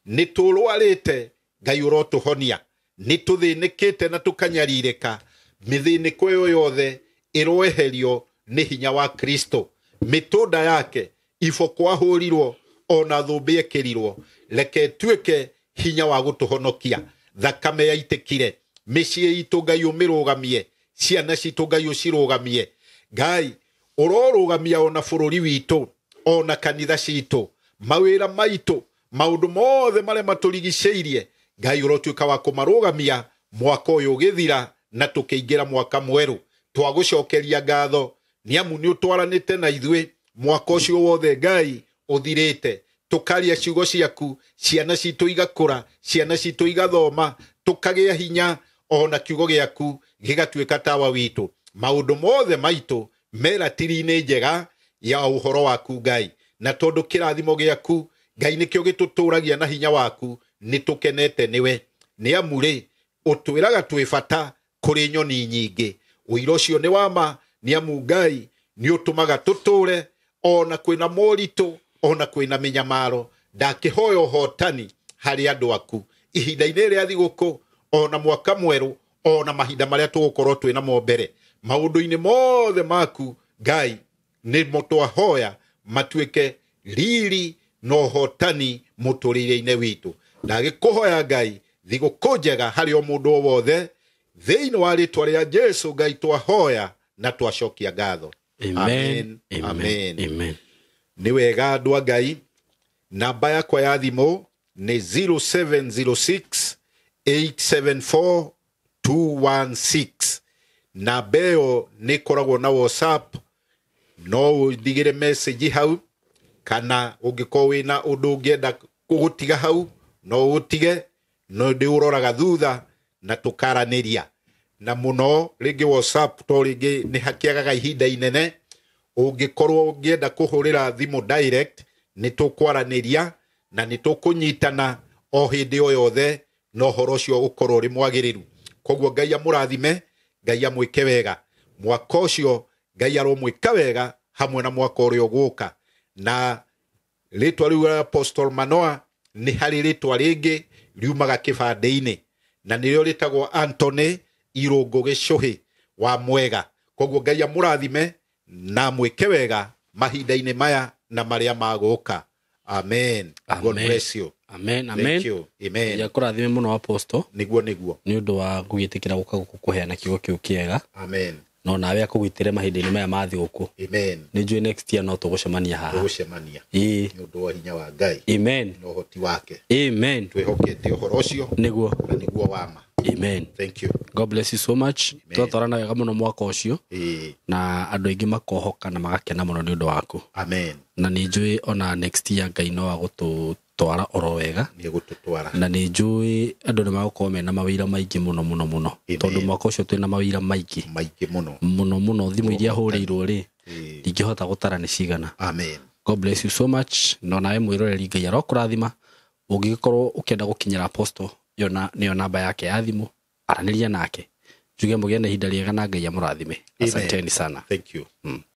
Nĩ tũrwarĩte Ngai ũrotũhonia. Nĩ tũthĩnĩkĩte na tũkanyarirĩka. Mĩthĩnĩko ĩyo yothe ĩroeherio nĩ hinya wa Kristo. Mĩtũnda yake iboko ahũrirwo ona thũmbĩ ekĩrirwo. Reke tuĩke hinya wa gũtũhonokia. Thakame yaitĩkire. Mĩciĩ itũ Ngai ũmĩrũgamie. Ciana citũ Ngai ũcirũgamie. Ngai ũrorũgamia ona bũrũri witũ, ona kanitha citũ, mawĩra maitũ, maũndũ mothe marĩa matũrigicĩirie. Ngai ũrotuĩka wa kũmarũgamia mwaka ũyũ ũgĩthira na tũkĩingĩra mwaka mwerũ. Twagũcokeria ngatho nĩ amu nĩ ũtwaranĩte na ithuĩ mwaka ũcio wothe Ngai ũthirĩte. Tũkaria ciugo ciaku, ciana citũ igakũra, ciana citũ igathoma, tũkagĩa hinya, ona kiugo gĩaku gĩgatuĩka tawa witũ. Maũndũ mothe maitũ meratiri-inĩ njega ya ũhoro waku Ngai, na tondũ kĩrathimo gĩaku Ngai nĩkĩo gĩtũtũragia na hinya waku, nĩ tũkenete nĩwe. Nĩ amu rĩ ũtwĩraga twĩ bata kũrĩ nyoni nyingĩ. Ũira ũcio nĩ wama, nĩ amu Ngai nĩ ũtũmaga tũtũre ona kwĩna moritũ, ona kwĩna mĩnyamaro. Ndakĩhoya ũhotani harĩ andũ aku ihinda-inĩ rĩa thigũkũ, ona mwaka mwerũ, ona mahinda marĩa tũgũkorwo twĩnamo mbere. Maũndũ-inĩ mothe maku Ngai nĩ mũtwahoya matuĩke riri na ũhotani mũtũrĩre-inĩ witũ. Ndagĩkũhoya Ngai thigũkũ njega harĩ o mũndũ o wothe thĩinĩ wa rĩtwa rĩa Jesũ Ngai twahoya na twacokia ngatho. Amen. Amen. Nĩ wega andũ a Ngai, namba yakwa ya thimũ nĩ 0706 874 216 na beo nä koragwo na WhatsApp no ndigire message hau kana ũngĩkorwo wĩna ũndũ ũngĩenda gũgũtiga hau no ũtige no ndĩ ũroraga thutha na tũkaranĩria na mũno rĩngĩ WhatsApp to rĩngĩ nĩ hakĩagaga ihinda inene ũngĩkorwo ũngĩenda kũhũrĩra thimũ direct nĩ tũkwaranĩria na nĩ tũkũnyitana o hĩndĩ o yothe no ũhoro ũcio ũkorwo ũrĩ mwagĩrĩru koguo Ngai amũrathime Ngai amwĩke wega mwaka ũcio Ngai aromwĩka wega hamwe na mwaka ũrĩa ũgũka na rĩtwa rĩu rĩa Apostle Manoa nĩ harĩ rĩtwa rĩngĩ riumaga kĩbandĩ-inĩ na nĩrĩo rĩtagwo Anthony Irũngũ Gĩcũhĩ wa Mwega koguo Ngai amũrathime na mwĩke wega mahinda-inĩ maya na marĩa magũka amen. God bless you. Amen. Thank Amen. you. Amen. Ya kũrathime mũno Apostle Nĩguo nĩ ũndũ wa gũgĩtĩkĩra gũka gũkũ kũheana kiugo kĩu kĩega amen. no nawe akũgwĩtĩre mahinda-inĩ maya ma thigũkũ Amen. nĩ njũĩ next year no tũgũcemania haha Tũgũcemania ĩĩ nĩ ũndũ wa hinya wa Ngai amen na ũhoti wake amen twĩhokete ũhoro ũcio nĩguo na nĩguo wama amen. thank you. God bless you so much twatwarana wega mũno mwaka ũcio na andũ aingĩ makohoka na magakena mũno nĩ ũndũ waku amen. na nĩ njũĩ ona next year Ngai no agũtũtwara oro wega nĩ gũtũtwara na nĩ njũĩ andũ nĩ magũkorwo mena mawĩra maingĩ mũno mũno mũno tondũ mwaka ũcio twĩna mawĩra maingĩ mũno mũno mũno thimũ iria hũrĩirwo rĩ ndingĩhota gũtara nĩ cigana amen. God bless you so much no nawe mwĩroreri Ngai arokũrathima ũngĩgĩkorwo ũkĩenda gũkinyĩra Apostle nĩyo namba yake ya thimũ aranĩria nake njuge mũgĩe na ihinda rĩega na Ngai amũrathime asanteni sana. Thank you.